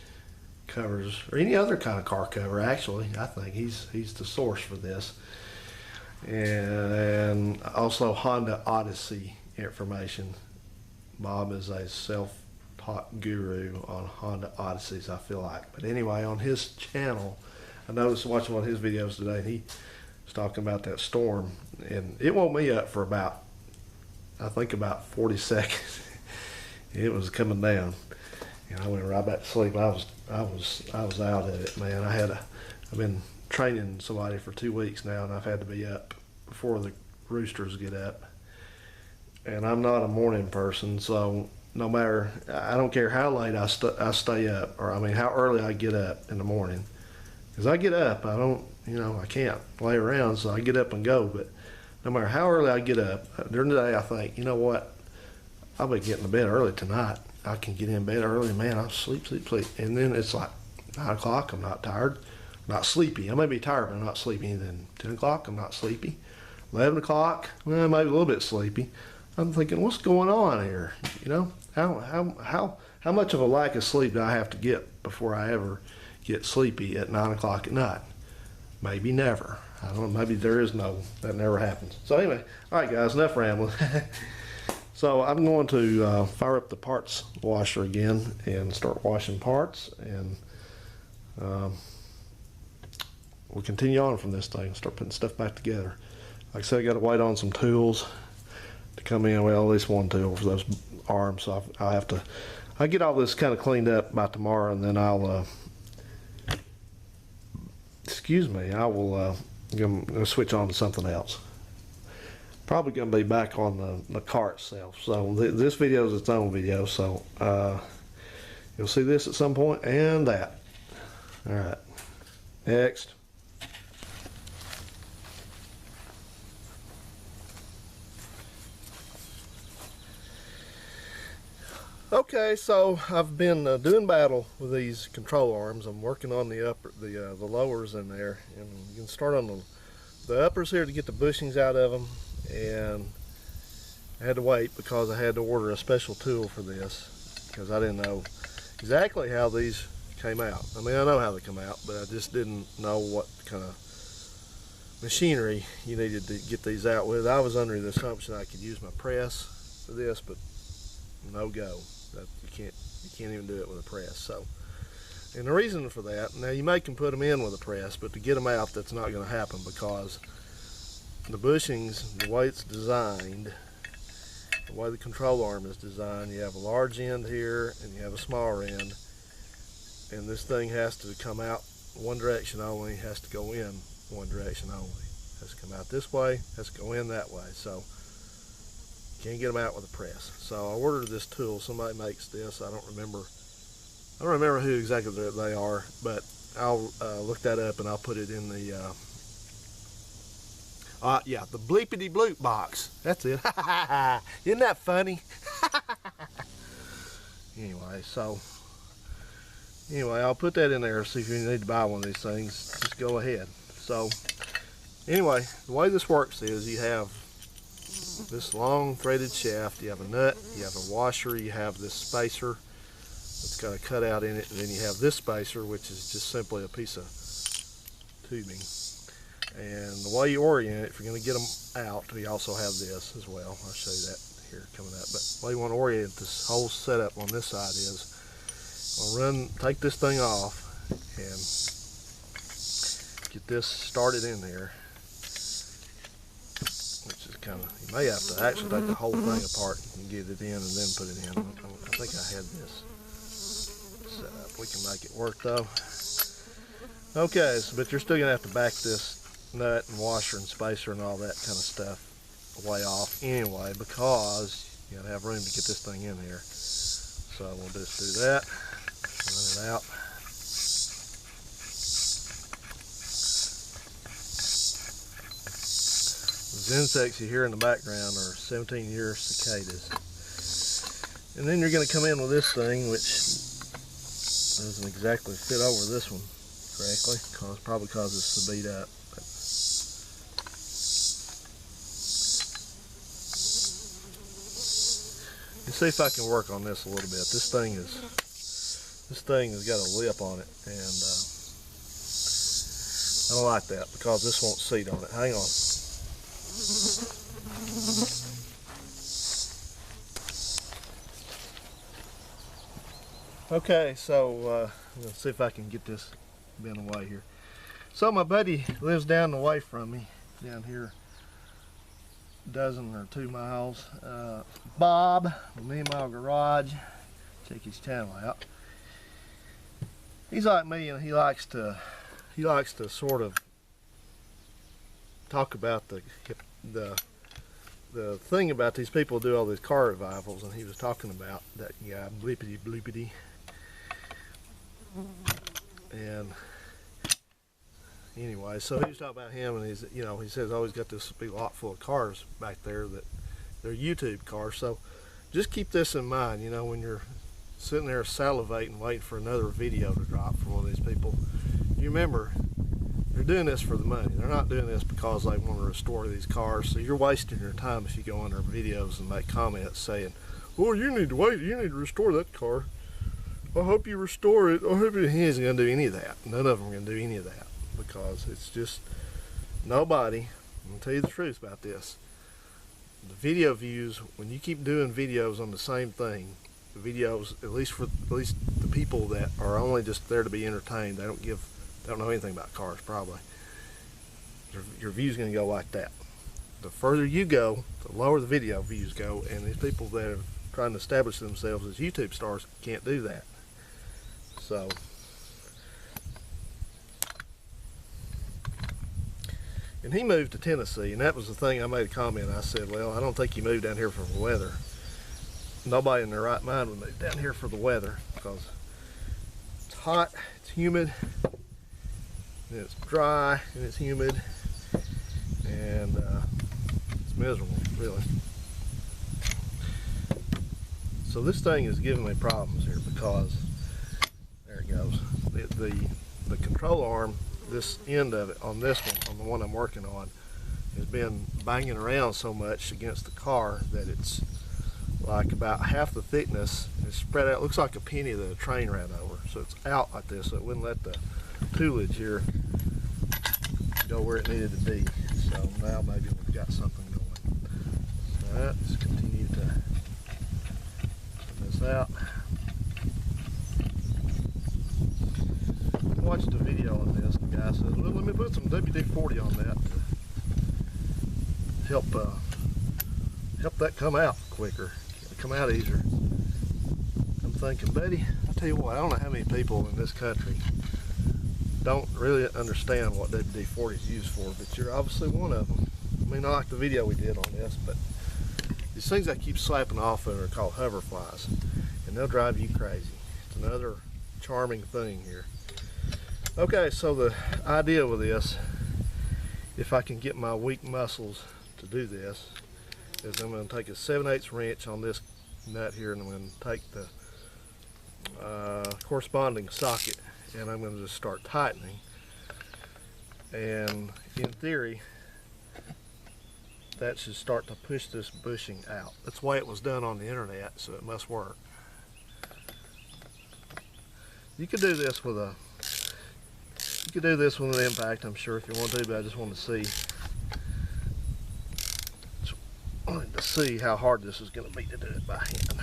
covers or any other kind of car cover. Actually, I think he's the source for this, and also Honda Odyssey information. Bob is a self-taught guru on Honda Odysseys, I feel like. But anyway, on his channel, I noticed watching one of his videos today, and he was talking about that storm, and it woke me up for about, I think about 40 seconds. It was coming down, and I went right back to sleep. I was out of it, man. I've been training somebody for 2 weeks now, and I've had to be up before the roosters get up. And I'm not a morning person, so no matter, I don't care how late I stay up, or I mean how early I get up in the morning. Because I get up, I can't lay around, so I get up and go. But no matter how early I get up, during the day I think, you know what, I'll be getting to bed early tonight. I can get in bed early, man, I'll sleep. And then it's like 9 o'clock, I'm not tired, not sleepy. I may be tired, but I'm not sleepy. Then 10 o'clock, I'm not sleepy. 11 o'clock, well, maybe a little bit sleepy. I'm thinking, what's going on here? You know, how much of a lack of sleep do I have to get before I ever get sleepy at 9 o'clock at night? Maybe never. I don't know, maybe that never happens. So anyway, all right guys, enough rambling. So I'm going to fire up the parts washer again and start washing parts, and we'll continue on from this thing, start putting stuff back together. Like I said, I got to wait on some tools to come in. Well, at least one tool for those arms, so I'll get all this kind of cleaned up by tomorrow, and then I'll gonna switch on to something else. Probably gonna be back on the car itself. So this video is its own video, so you'll see this at some point, and that. All right, next. Okay, so I've been doing battle with these control arms. I'm working on the lowers in there, and you can start on the uppers here to get the bushings out of them, and I had to wait because I had to order a special tool for this because I didn't know exactly how these came out. I mean, I know how they come out, but I just didn't know what kind of machinery you needed to get these out with. I was under the assumption I could use my press for this, but no go. That you can't even do it with a press. So, and the reason for that, now you can put them in with a press, but to get them out, that's not going to happen because the bushings, the way it's designed, the way the control arm is designed, you have a large end here and you have a smaller end, and this thing has to come out one direction only, has to go in one direction only. Has to come out this way, has to go in that way. So can't get them out with a press. So I ordered this tool. Somebody makes this. I don't remember who exactly they are, but I'll look that up and I'll put it in the yeah, the bleepity bloop box. That's it. Isn't that funny? Anyway, I'll put that in there. See if you need to buy one of these things. Just go ahead. So anyway, the way this works is you have this long threaded shaft, you have a nut, you have a washer, you have this spacer that's got a cutout in it, and then you have this spacer, which is just simply a piece of tubing. And the way you orient it, if you're going to get them out, we also have this as well. I'll show you that here coming up. But the way you want to orient this whole setup on this side is I'll take this thing off and get this started in there, which is kind of, you may have to actually take the whole thing apart and get it in and then put it in. I think I had this set up. We can make it work though. Okay, but you're still going to have to back this nut and washer and spacer and all that kind of stuff way off anyway, because you got to have room to get this thing in here. So we'll just do that, run it out. Those insects you hear in the background are 17-year cicadas. And then you're going to come in with this thing, which doesn't exactly fit over this one correctly, probably because it's so beat up. Let's see if I can work on this a little bit. This thing has got a lip on it, and I don't like that because this won't seat on it. Hang on. Okay, so let's see if I can get this bent away here. So my buddy lives down the way from me, down here, a dozen or 2 miles. Bob, with Me Mile Garage. Check his channel out. He's like me, and he likes to sort of talk about the thing about these people who do all these car revivals, and he was talking about that guy, Bleepity Bloopity. And anyway, so he was talking about him, and he says, oh, he's got this big lot full of cars back there that they're YouTube cars. So just keep this in mind, when you're sitting there salivating, waiting for another video to drop from one of these people. You remember, they're doing this for the money. They're not doing this because they want to restore these cars. So you're wasting your time if you go on their videos and make comments saying, well, you need to wait, you need to restore that car. I hope you restore it. I hope he isn't going to do any of that. None of them are going to do any of that because it's just nobody. I'm going to tell you the truth about this. The video views, when you keep doing videos on the same thing, the videos, at least the people that are only just there to be entertained, they don't know anything about cars probably. Your view's going to go like that. The further you go, the lower the video views go, and these people that are trying to establish themselves as YouTube stars can't do that. So, and he moved to Tennessee, and that was the thing I made a comment. I said, well, I don't think you moved down here for the weather. Nobody in their right mind would move down here for the weather because it's hot, it's humid, and it's dry, and it's humid, and it's miserable, really. So this thing is giving me problems here because, there it goes, the control arm, this end of it on this one, on the one I'm working on, has been banging around so much against the car that it's like about half the thickness is spread out. It looks like a penny that a train ran over. So it's out like this, so it wouldn't let the toolage here go where it needed to be. So now maybe we've got something going. So let's continue to put this out. I watched a video on this. The guy said, well, let me put some WD-40 on that to help that come out quicker, come out easier. I'm thinking, buddy, I tell you what, I don't know how many people in this country don't really understand what WD-40 is used for, but you're obviously one of them. I mean, I like the video we did on this, but these things I keep slapping off of are called hover flies, and they'll drive you crazy. It's another charming thing here. Okay, so the idea with this, if I can get my weak muscles to do this, is I'm going to take a 7/8 wrench on this nut here, and I'm going to take the corresponding socket, and I'm going to just start tightening. And in theory, that should start to push this bushing out. That's the way it was done on the internet, so it must work. You could do this with an impact, I'm sure, if you want to, but I just want to see how hard this is going to be to do it by hand.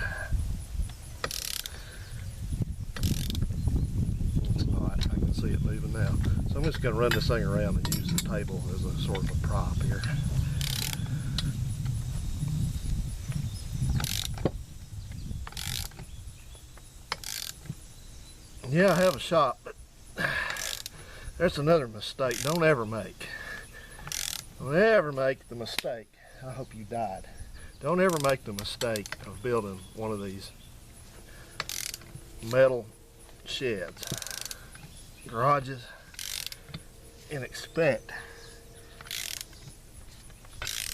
It's not. I can see it moving now. So I'm just going to run this thing around and use the table as a sort of a prop here. Yeah, I have a shop, but there's another mistake don't ever make. Don't ever make the mistake. I hope you died. Don't ever make the mistake of building one of these metal sheds, garages, and expect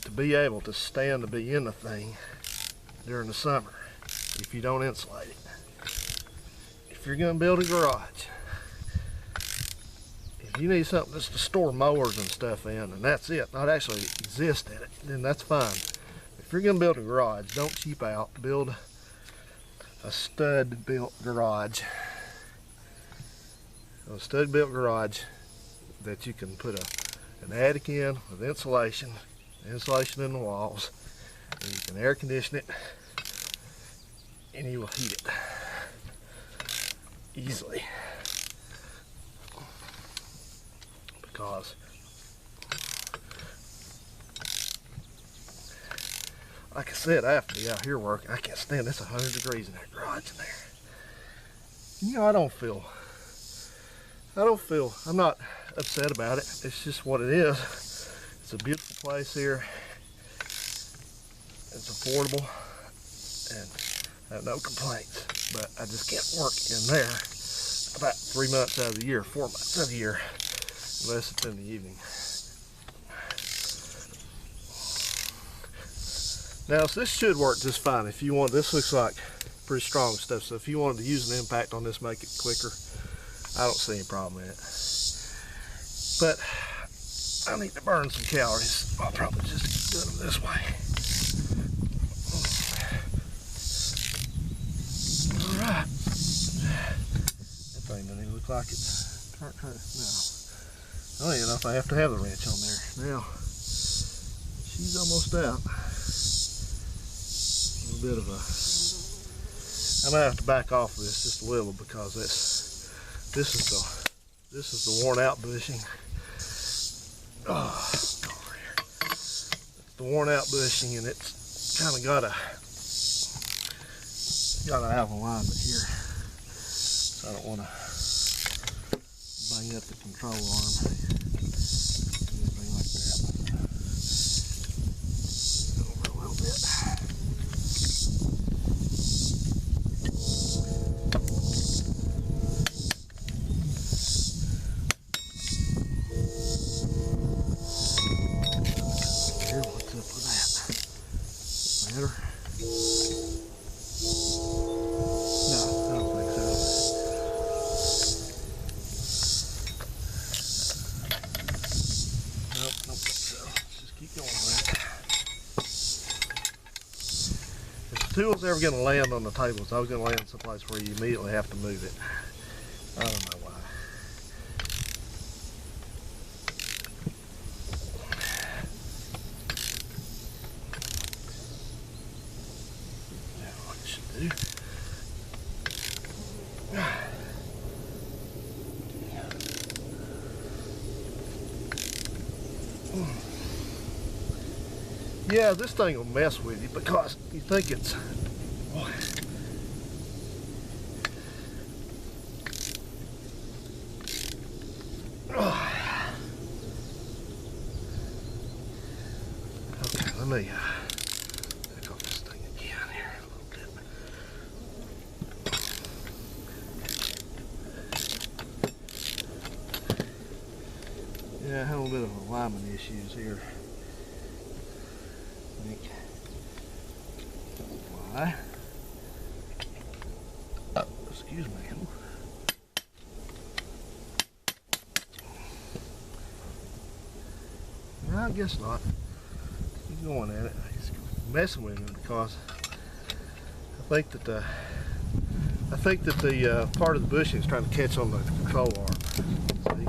to be able to stand to be in the thing during the summer if you don't insulate it. If you're going to build a garage, if you need something just to store mowers and stuff in, and that's it, not actually exist in it, then that's fine. If you're going to build a garage, don't cheap out. Build a stud-built garage. A stud-built garage that you can put an attic in with insulation in the walls, and you can air condition it, and you will heat it easily. Because like I said, I have to be out here working. I can't stand this 100 degrees in that garage in there. You know, I'm not upset about it. It's just what it is. It's a beautiful place here. It's affordable, and I have no complaints. But I just can't work in there about 3 months out of the year, 4 months out of the year, unless it's in the evening. Now, so this should work just fine. If you want, this looks like pretty strong stuff, so if you wanted to use an impact on this, make it quicker, I don't see any problem in it. But I need to burn some calories. I'll probably just do them this way. Alright. That thing doesn't even look like it's turned. No. I don't even know if I have to have the wrench on there. Now, she's almost out. A little bit of a... I'm gonna have to back off of this just a little because this is the worn out bushing. Oh, go over here. It's the worn out bushing, and it's kind of got an out of alignment here, so I don't want to bang up the control arm, anything like that. Over a little bit. Here, what's up with that? Better? No, I don't think so. Keep going with it. If the tool's ever going to land on the table, it's always going to land someplace where you immediately have to move it. I don't know why. That's what it should do. Yeah, this thing will mess with you because you think it's... Boy. Okay, let me pick up this thing again here a little bit. Yeah, I have a little bit of alignment issues here. Why? Excuse me. No, I guess not. Keep going at it. He's messing with me because I think that the part of the bushing is trying to catch on the control arm. See?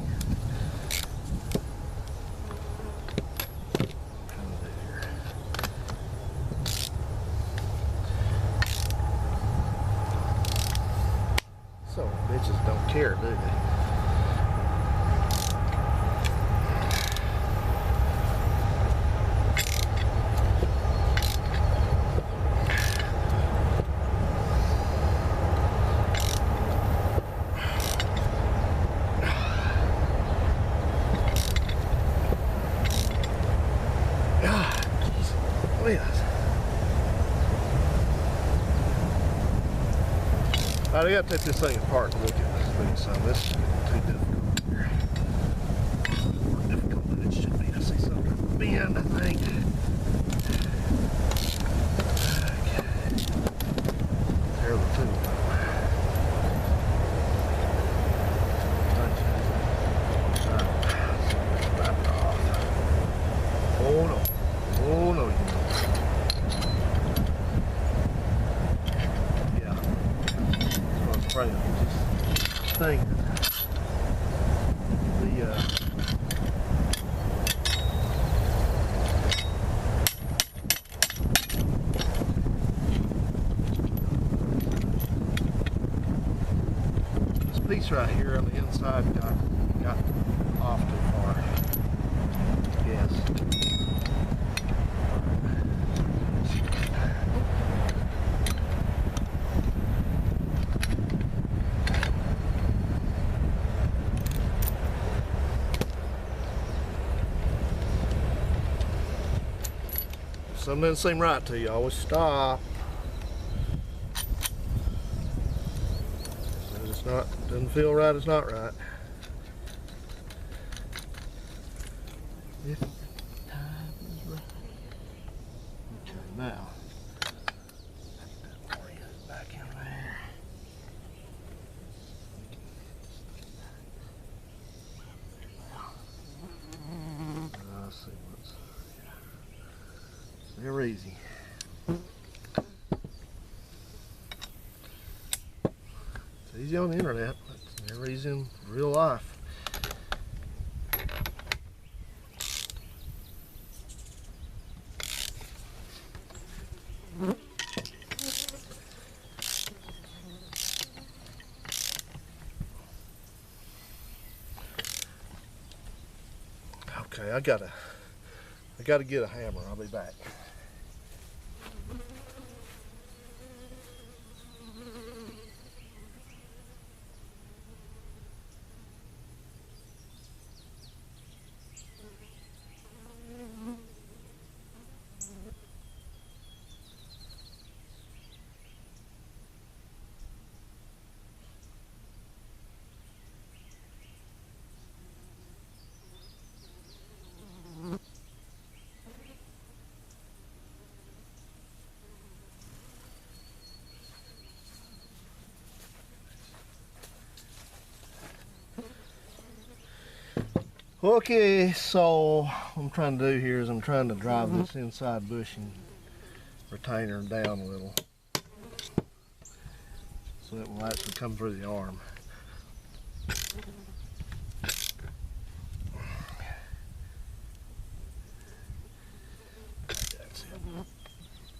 So bitches don't care, do they? I gotta take this thing apart and look at this thing, so this is too difficult here. More difficult than it should be. I see something bend, I think. Okay. There's the tool. Oh no. Oh no, you know. Thing. This piece right here on the inside got off too far. Yes. Something doesn't seem right to you, always stop. If it's not, doesn't feel right, it's not right. If the time is right. Okay, now. Back in there. I see what's. They're easy. It's easy on the internet, but it's never easy in real life. Okay, I gotta get a hammer. I'll be back. Okay, so what I'm trying to do here is I'm trying to drive this inside bushing retainer down a little so it will actually come through the arm. That's it.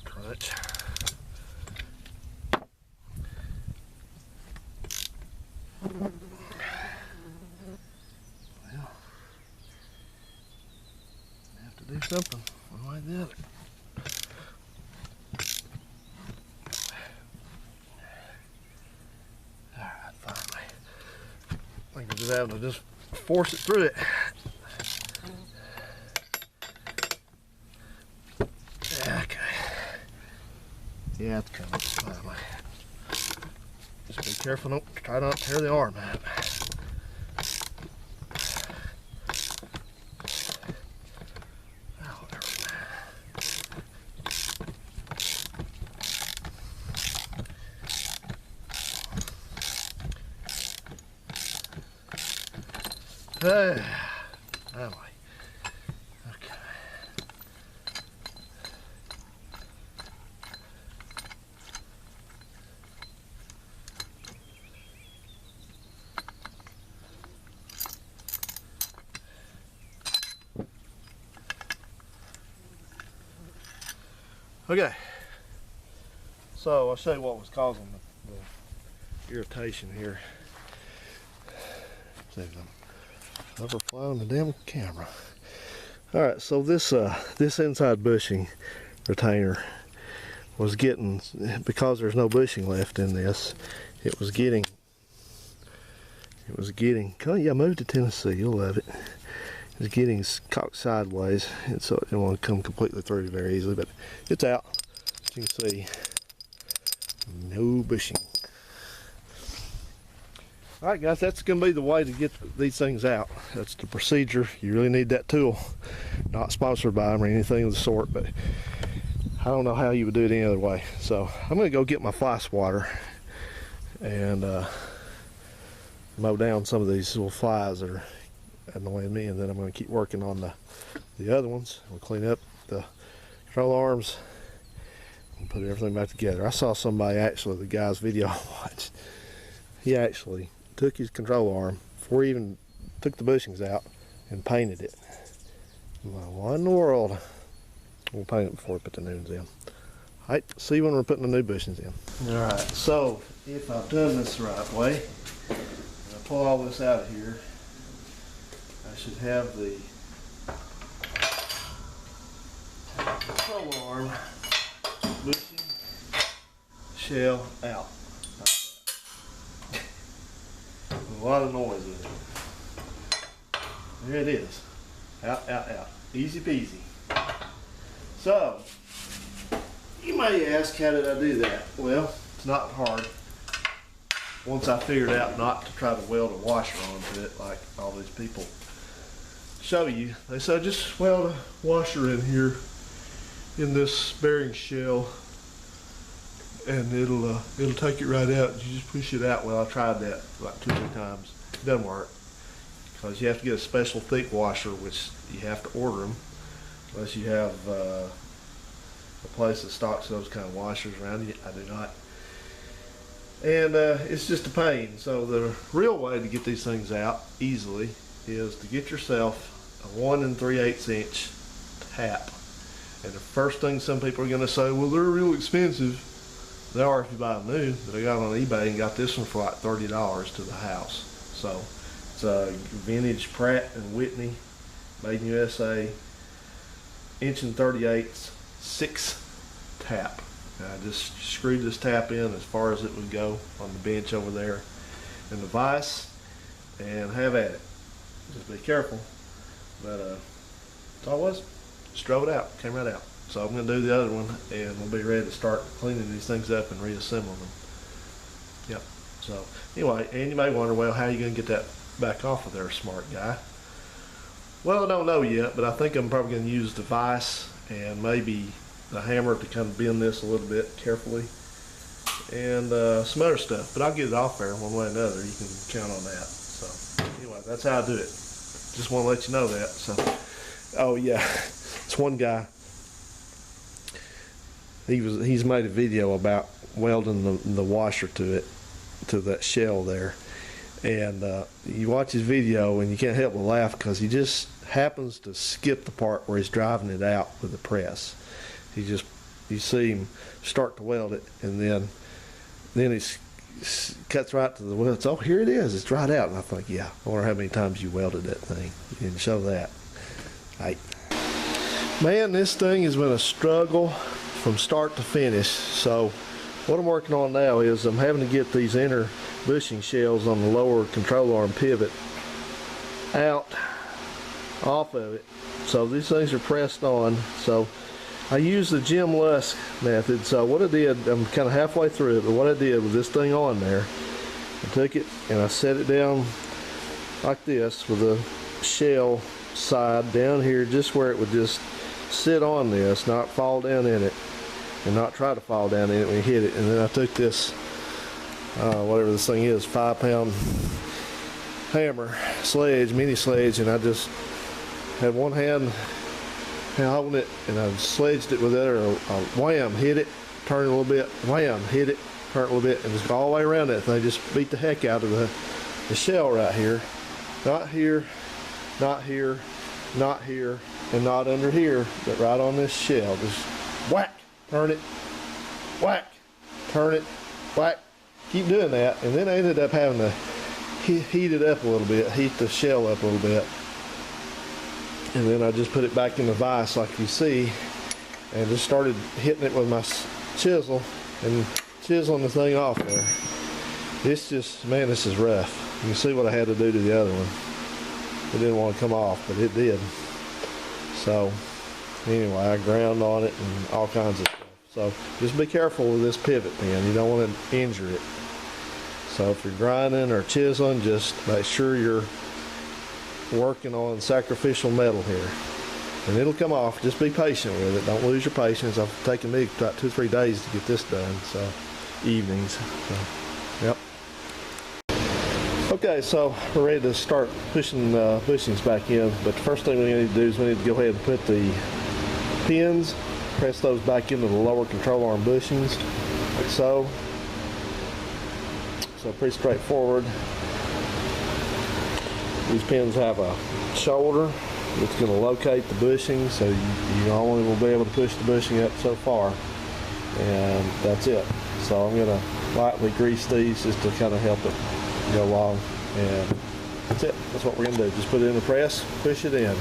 Crunch. Do something one way or the other. Alright, finally. I think I'm just having to just force it through it. Okay. Yeah, it's coming finally. Just be careful, don't try not to tear the arm out. Finally. Okay. Okay. So I'll show you what was causing the irritation here. See if I'm overflowing the damn camera. All right, so this inside bushing retainer was getting, because there's no bushing left in this, it was getting, yeah, move to Tennessee, you'll love it. It was getting cocked sideways, and so it didn't want to come completely through very easily, but it's out. As you can see, no bushing. Alright guys, that's going to be the way to get these things out. That's the procedure. You really need that tool. Not sponsored by them or anything of the sort, but I don't know how you would do it any other way. So I'm going to go get my fly swatter and mow down some of these little flies that are annoying me, and then I'm going to keep working on the other ones. We'll clean up the control arms and put everything back together. I saw somebody, actually, the guy's video I watched, he actually took his control arm before he even took the bushings out and painted it. I'm like, what in the world? We'll paint it before we put the new ones in. Alright, see when we're putting the new bushings in. Alright, so if I've done this the right way, and I pull all this out of here, I should have the control arm bushing shell out. A lot of noise with it. There it is. Out, out, out. Easy peasy. So, you may ask, how did I do that? Well, it's not hard. Once I figured out not to try to weld a washer onto it like all these people show you, they said just weld a washer in here in this bearing shell, and it'll take it right out. You just push it out. Well, I tried that like 2 or 3 times. It doesn't work because you have to get a special thick washer, which you have to order them unless you have a place that stocks those kind of washers around you. I do not, and it's just a pain. So the real way to get these things out easily is to get yourself a 1 3/8 inch tap. And the first thing some people are going to say, well, they're real expensive. They are if you buy them new, but I got on eBay and got this one for like $30 to the house. So it's a vintage Pratt and Whitney, made in USA, 1 3/8" 6 tap. And I just screwed this tap in as far as it would go on the bench over there in the vise, and have at it. Just be careful. But that's all it was. Just drove it out, came right out. So I'm going to do the other one, and we'll be ready to start cleaning these things up and reassembling them. Yep. So anyway, and you may wonder, well, how are you going to get that back off of there, smart guy? Well, I don't know yet, but I think I'm probably going to use the vise and maybe the hammer to kind of bend this a little bit carefully, and some other stuff. But I'll get it off there one way or another. You can count on that. So anyway, that's how I do it. just want to let you know that. So, oh yeah, it's one guy. He's made a video about welding the washer to that shell there, and you watch his video and you can't help but laugh because he just happens to skip the part where he's driving it out with the press. You see him start to weld it, and then he cuts right to the weld. Oh, here it is. It's right out. And I think, yeah, I wonder how many times you welded that thing. You didn't show that. Right. Man, this thing has been a struggle from start to finish. So what I'm working on now is I'm having to get these inner bushing shells on the lower control arm pivot out off of it. So these things are pressed on. So I use the Jim Lusk method. So what I did, I'm kind of halfway through it, but what I did with this thing on there, I took it and I set it down like this with the shell side down here, just where it would just sit on this, not fall down in it, and not try to fall down in it when you hit it. And then I took this, whatever this thing is, 5-pound hammer, sledge, mini sledge, and I just had one hand holding it, and I sledged it with the other. Wham, hit it, turn it a little bit, wham, hit it, turn it a little bit, and just all the way around that thing. Just beat the heck out of the shell right here. Not here, not here, not here, and not under here, but right on this shell. Just whack, turn it, whack, turn it, whack. Keep doing that, and then I ended up having to heat it up a little bit, heat the shell up a little bit. And then I just put it back in the vise like you see, and just started hitting it with my chisel and chiseling the thing off there. It's just, man, this is rough. You can see what I had to do to the other one. It didn't want to come off, but it did. So anyway, I ground on it and all kinds of stuff. So just be careful with this pivot pin. You don't want to injure it. So if you're grinding or chiseling, just make sure you're working on sacrificial metal here, and it'll come off. Just be patient with it. Don't lose your patience. It's taken me about 2 or 3 days to get this done, so evenings. So, yep. Okay, so we're ready to start pushing bushings back in, but the first thing we need to do is we need to go ahead and put the pins, press those back into the lower control arm bushings, like so. So pretty straightforward. These pins have a shoulder that's going to locate the bushing, so you only will be able to push the bushing up so far, and that's it. So I'm going to lightly grease these just to kind of help it go along, and that's it. That's what we're going to do. Just put it in the press, push it in.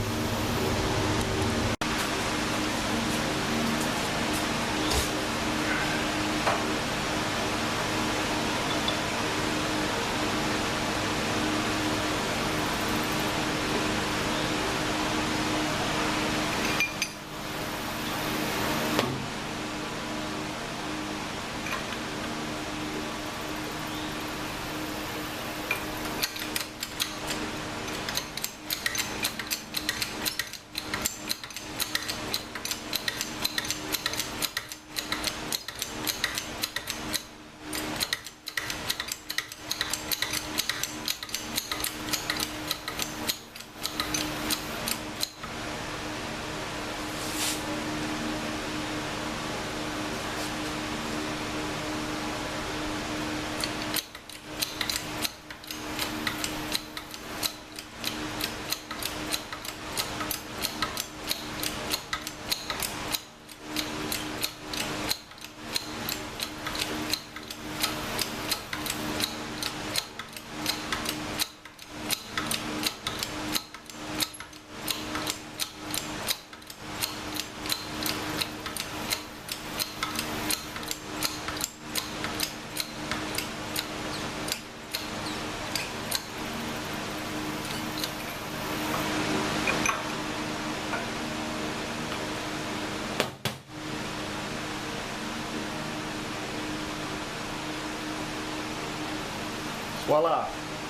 Voila,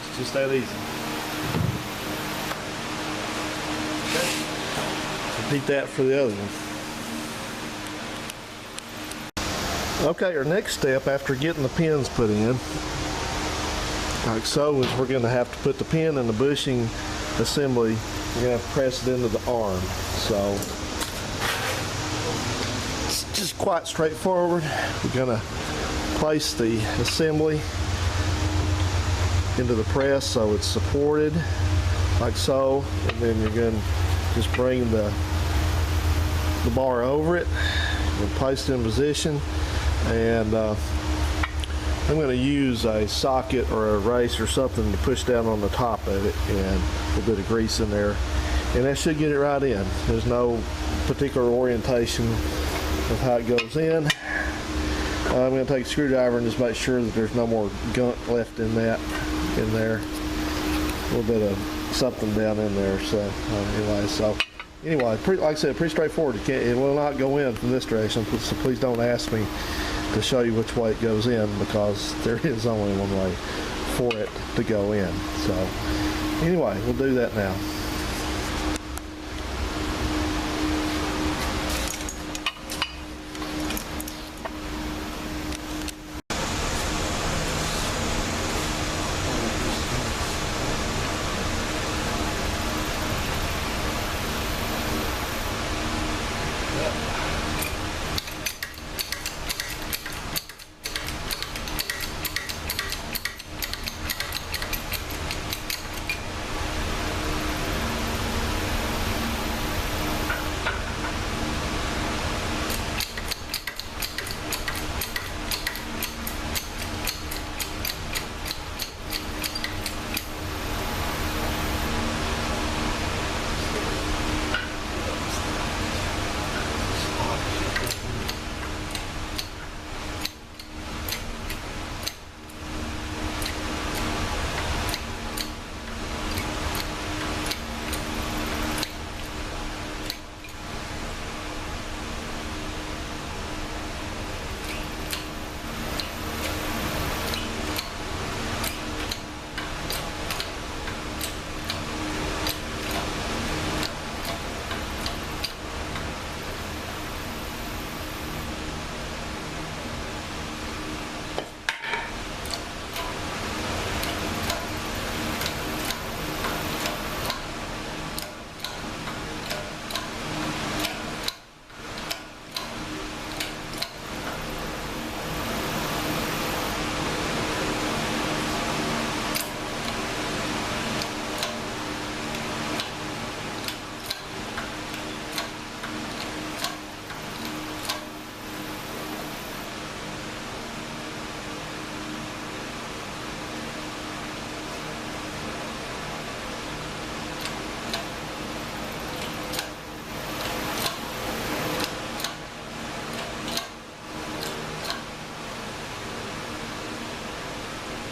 it's just that easy. Okay. Repeat that for the other one. Okay, our next step after getting the pins put in, like so, is we're going to have to put the pin and the bushing assembly, you're going to have to press it into the arm. So it's just quite straightforward. We're going to place the assembly into the press so it's supported like so, and then you're going to just bring the bar over it and place it in position. And I'm going to use a socket or a race or something to push down on the top of it, and a little bit of grease in there, and that should get it right in. There's no particular orientation of how it goes in. I'm going to take a screwdriver and just make sure that there's no more gunk left in there. A little bit of something down in there. So anyway, like I said, pretty straightforward. It will not go in from this direction, so please don't ask me to show you which way it goes in, because there is only one way for it to go in. So anyway, we'll do that now.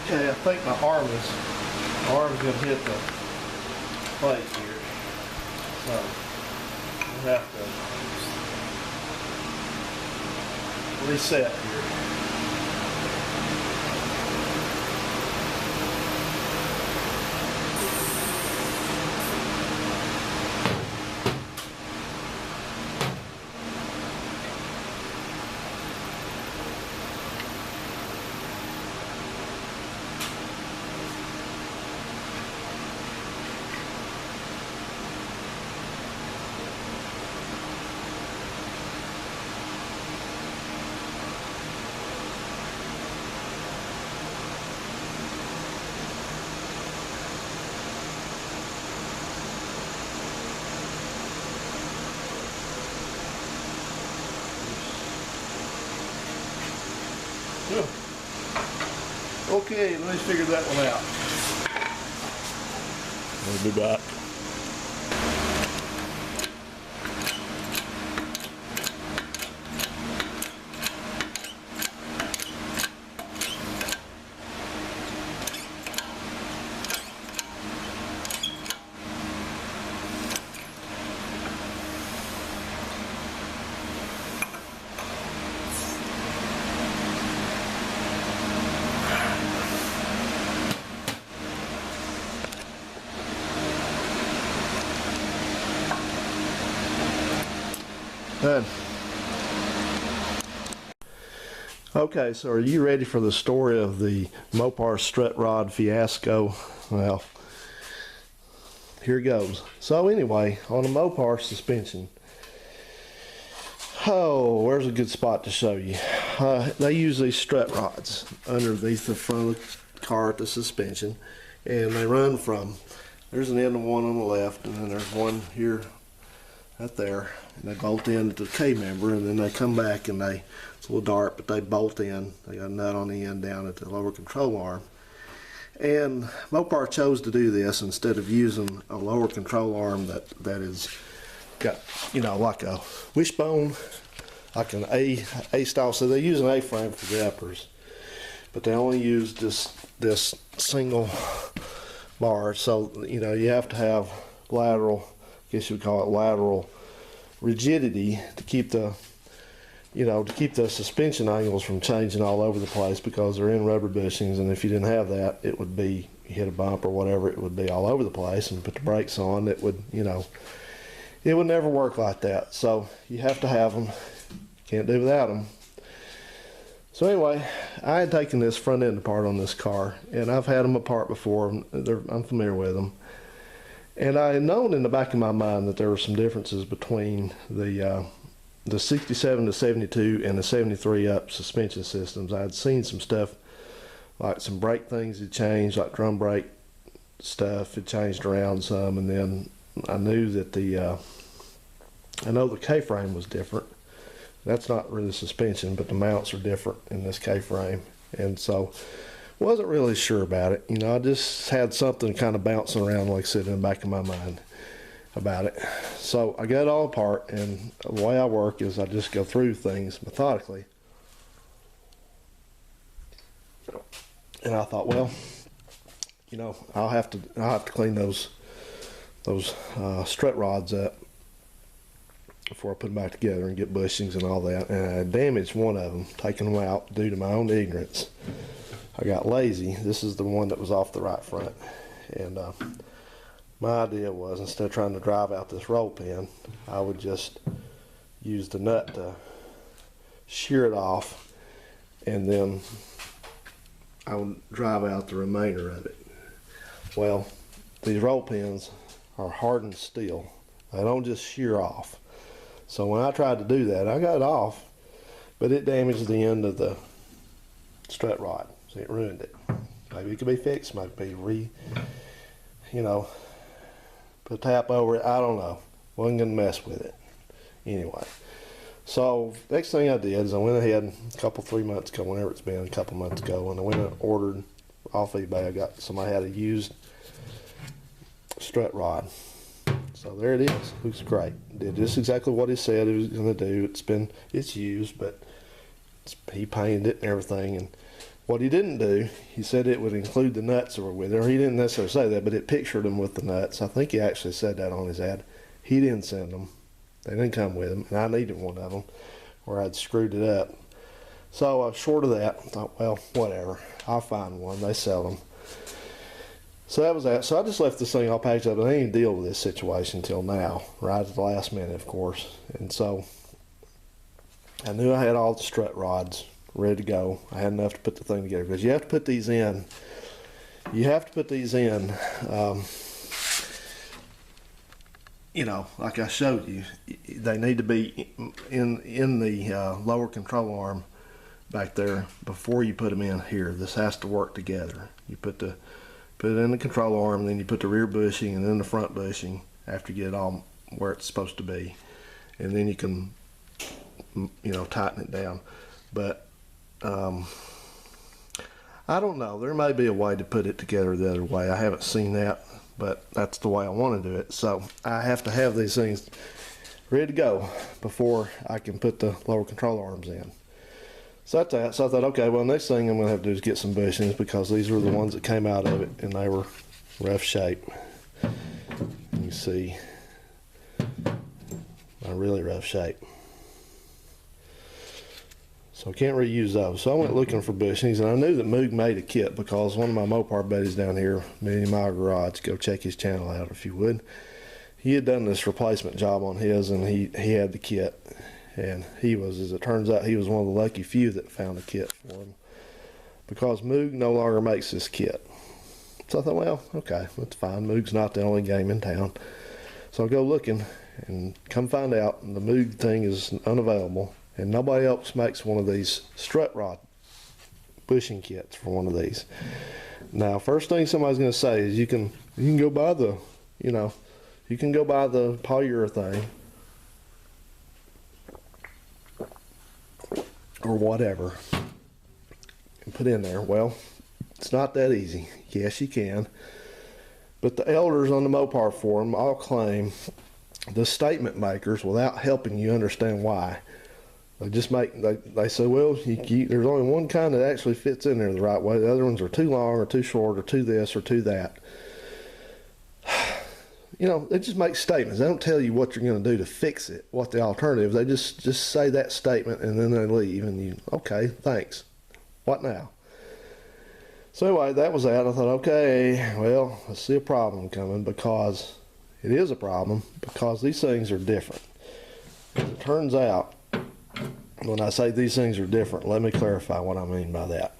Okay, I think my arm's gonna hit the plate here, so we'll have to reset here. Okay, let me figure that one out. We'll be back. Good. Okay, so are you ready for the story of the Mopar strut rod fiasco? Well, here goes. So anyway, on a Mopar suspension, oh, where's a good spot to show you? They use these strut rods underneath the front of the car at the suspension, and they run from, there's an end of one on the left, and then there's one here, right there, and they bolt in at the K-member, and then they come back and it's a little dark, but they bolt in. They got a nut on the end down at the lower control arm. And Mopar chose to do this instead of using a lower control arm that is got, you know, like a wishbone, like an A style. So they use an A-frame for the uppers, but they only use this single bar. So, you know, you have to have lateral, I guess you would call it lateral rigidity to keep the, you know, to keep the suspension angles from changing all over the place, because they're in rubber bushings, and if you didn't have that, it would be, you hit a bump or whatever, it would be all over the place, and put the brakes on, it would, you know, it would never work like that. So you have to have them, can't do without them. So anyway, I had taken this front end apart on this car, and I've had them apart before, I'm familiar with them. And I had known in the back of my mind that there were some differences between the 67 to 72 and the 73 up suspension systems. I had seen some stuff, like some brake things had changed, like drum brake stuff had changed around some, and then I knew that I know the K-frame was different. That's not really suspension, but the mounts are different in this K-frame, and so wasn't really sure about it. You know, I just had something kind of bouncing around, like I said, in the back of my mind about it. So I got it all apart, and the way I work is I just go through things methodically. And I thought, well, you know, I'll have to clean those strut rods up before I put them back together and get bushings and all that. And I damaged one of them, taking them out due to my own ignorance. I got lazy. This is the one that was off the right front, and my idea was, instead of trying to drive out this roll pin, I would just use the nut to shear it off, and then I would drive out the remainder of it. Well, these roll pins are hardened steel. They don't just shear off. So when I tried to do that, I got it off, but it damaged the end of the strut rod. So it ruined it. Maybe it could be fixed, maybe you know, put a tap over it, I don't know. Wasn't gonna mess with it. Anyway, so next thing I did is I went ahead a couple, 3 months ago, whenever it's been, a couple months ago, and I went and ordered off eBay. I got somebody had a used strut rod. So there it is. Looks great. Did just exactly what he said he was gonna do. It's used, but he painted it and everything. And what he didn't do, he said it would include the nuts that were with it, or he didn't necessarily say that, but it pictured them with the nuts. I think he actually said that on his ad. He didn't send them. They didn't come with them, and I needed one of them, or I'd screwed it up. So short of that, I thought, well, whatever. I'll find one. They sell them. So that was that. So I just left this thing all packaged up, and I didn't even deal with this situation until now, right at the last minute, of course. And so I knew I had all the strut rods ready to go. I had enough to put the thing together, because you have to put these in. You have to put these in, you know, like I showed you. They need to be in the lower control arm back there before you put them in here. This has to work together. You put it in the control arm, and then you put the rear bushing and then the front bushing after you get it all where it's supposed to be, and then you can, you know, tighten it down. But I don't know. There may be a way to put it together the other way. I haven't seen that, but that's the way I want to do it. So I have to have these things ready to go before I can put the lower control arms in. So that's that. So I thought, okay, well, next thing I'm going to have to do is get some bushings, because these were the ones that came out of it, and they were rough shape. You see, a really rough shape. So I can't reuse those. So I went looking for bushings, and I knew that Moog made a kit, because one of my Mopar buddies down here, Mini Mile Garage, go check his channel out if you would. He had done this replacement job on his, and he had the kit. And he was, as it turns out, he was one of the lucky few that found a kit for him, because Moog no longer makes this kit. So I thought, well, okay, that's fine. Moog's not the only game in town. So I go looking, and come find out the Moog thing is unavailable, and nobody else makes one of these strut rod bushing kits for one of these. Now, first thing somebody's going to say is you can go buy the, you can go buy the polyurethane or whatever and put in there. Well, it's not that easy. Yes, you can. But the elders on the Mopar forum all claim the statement makers without helping you understand why. They just they say, well, there's only one kind that actually fits in there the right way. The other ones are too long or too short or too this or too that. They just make statements. They don't tell you what you're going to do to fix it, what the alternative. They just say that statement and then they leave. And you, okay, thanks. What now? So anyway, that was that. I thought, okay, well, I see a problem coming, because it is a problem, because these things are different. As it turns out, when I say these things are different, let me clarify what I mean by that.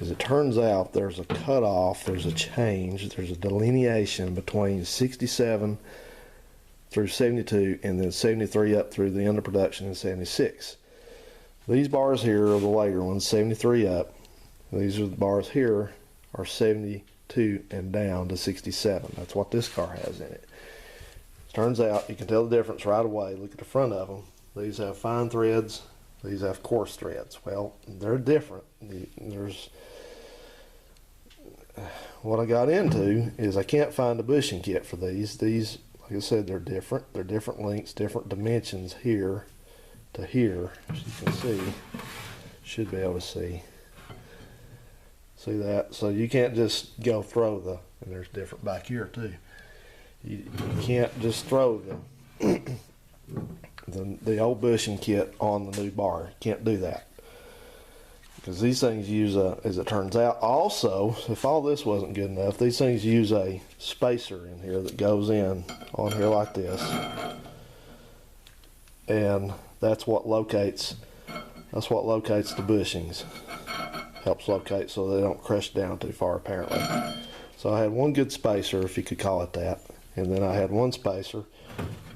As it turns out, there's a cutoff, there's a change, there's a delineation between 67 through 72 and then 73 up through the end of production in 76. These bars here are the later ones, 73 up. These are the bars here are 72 and down to 67. That's what this car has in it. Turns out you can tell the difference right away. Look at the front of them. These have fine threads. These have coarse threads. Well, they're different. What I got into is I can't find a bushing kit for these. These, like I said, they're different. They're different lengths, different dimensions here to here. As you can see, should be able to see. See that? So you can't just go throw and there's different back here too. You can't just throw the old bushing kit on the new bar. You can't do that, because these things use as it turns out, also, if all this wasn't good enough, these things use a spacer in here that goes in on here like this, and that's what locates the bushings. Helps locate so they don't crush down too far, apparently. So I had one good spacer, if you could call it that, and then I had one spacer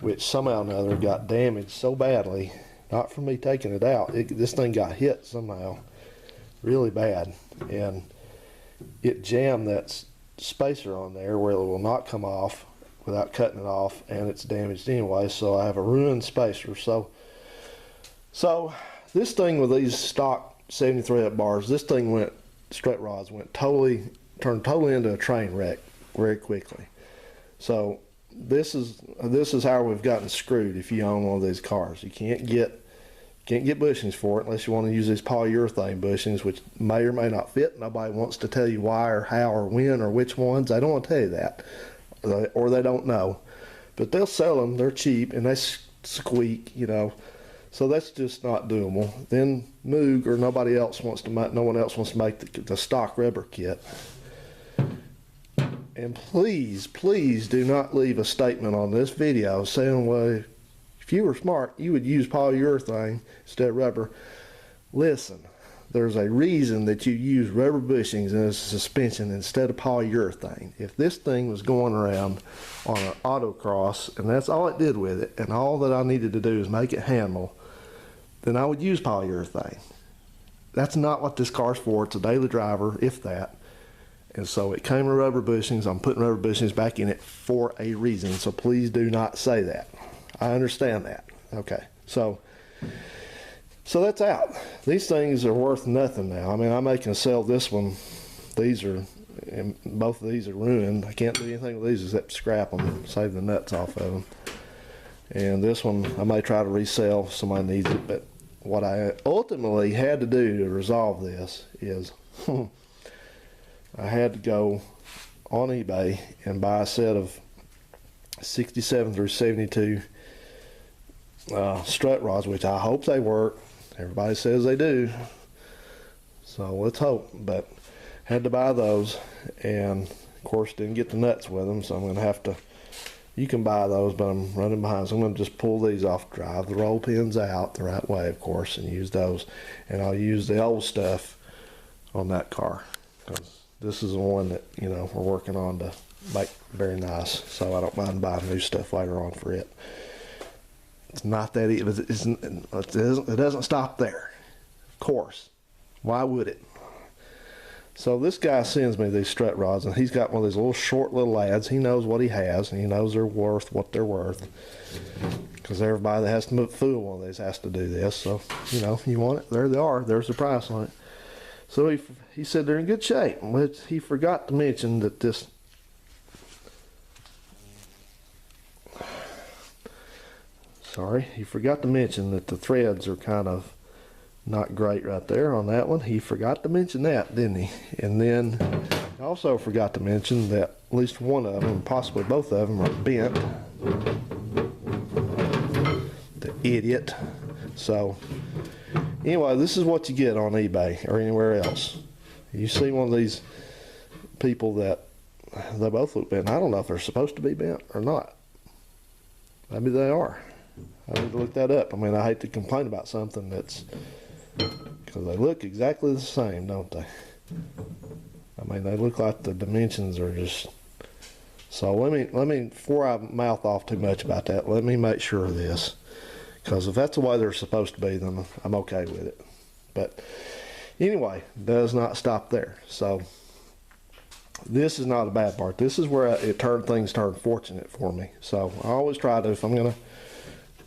which somehow or another got damaged so badly, not from me taking it out. This thing got hit somehow really bad, and it jammed that spacer on there where it will not come off without cutting it off, and it's damaged anyway, so I have a ruined spacer. So this thing with these stock 73 up bars, this thing strut rods turned totally into a train wreck very quickly. So this is how we've gotten screwed. If you own one of these cars, you can't get bushings for it unless you want to use these polyurethane bushings, which may or may not fit. Nobody wants to tell you why or how or when or which ones. They don't want to tell you that, or they don't know. But they'll sell them. They're cheap and they squeak, So that's just not doable. Then Moog or no one else wants to make the stock rubber kit. And please do not leave a statement on this video saying, well, if you were smart, you would use polyurethane instead of rubber. Listen, there's a reason that you use rubber bushings in a suspension instead of polyurethane. If this thing was going around on an autocross and that's all it did with it, and all that I needed to do is make it handle, then I would use polyurethane. That's not what this car's for. It's a daily driver, if that. And so it came with rubber bushings. I'm putting rubber bushings back in it for a reason. So please do not say that. I understand that. Okay. So that's out. These things are worth nothing now. I mean, I may can sell this one. Both of these are ruined. I can't do anything with these except scrap them, save the nuts off of them. And this one I may try to resell if somebody needs it. But what I ultimately had to do to resolve this is I had to go on eBay and buy a set of 67 through 72 strut rods, which I hope they work. Everybody says they do, so let's hope. But had to buy those, and of course didn't get the nuts with them, so I'm going to have to, you can buy those, but I'm running behind, so I'm going to just pull these off, drive the roll pins out the right way, of course, and use those. And I'll use the old stuff on that car, because this is the one that, you know, we're working on to make very nice. So I don't mind buying new stuff later on for it. It's not that it doesn't stop there. Of course. Why would it? So this guy sends me these strut rods, and he's got one of these little short little lads. He knows what he has, and he knows they're worth what they're worth. Because everybody that has to fool one of these has to do this. So, you know, you want it, there they are. There's the price on it. So he said they're in good shape. But he forgot to mention that this... Sorry, he forgot to mention that the threads are kind of not great right there on that one. He forgot to mention that, didn't he? And then he also forgot to mention that at least one of them, possibly both of them, are bent. The idiot. So anyway, this is what you get on eBay or anywhere else. You see one of these people that they both look bent. I don't know if they're supposed to be bent or not. Maybe they are. I need to look that up. I mean, I hate to complain about something that's, because they look exactly the same, don't they? I mean, they look like the dimensions are just. So let me before I mouth off too much about that, let me make sure of this, because if that's the way they're supposed to be, then I'm okay with it. But anyway, does not stop there. So this is not a bad part. This is where things turned fortunate for me. So I always try to, if I'm gonna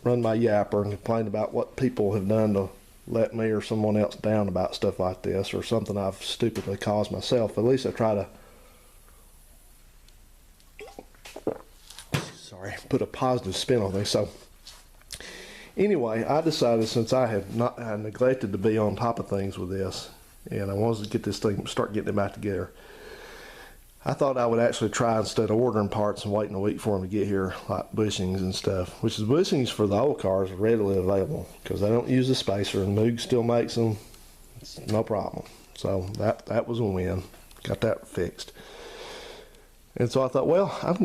run my yapper and complain about what people have done to let me or someone else down about stuff like this, or something I've stupidly caused myself, at least I try to put a positive spin on things. So anyway, I decided, since I had neglected to be on top of things with this, and I wanted to get this thing, start getting it back together, I thought I would actually try, instead of ordering parts and waiting a week for them to get here, like bushings and stuff, which is bushings for the old cars are readily available because they don't use the spacer, and Moog still makes them. It's no problem. So that was a win. Got that fixed. And so I thought, well, I've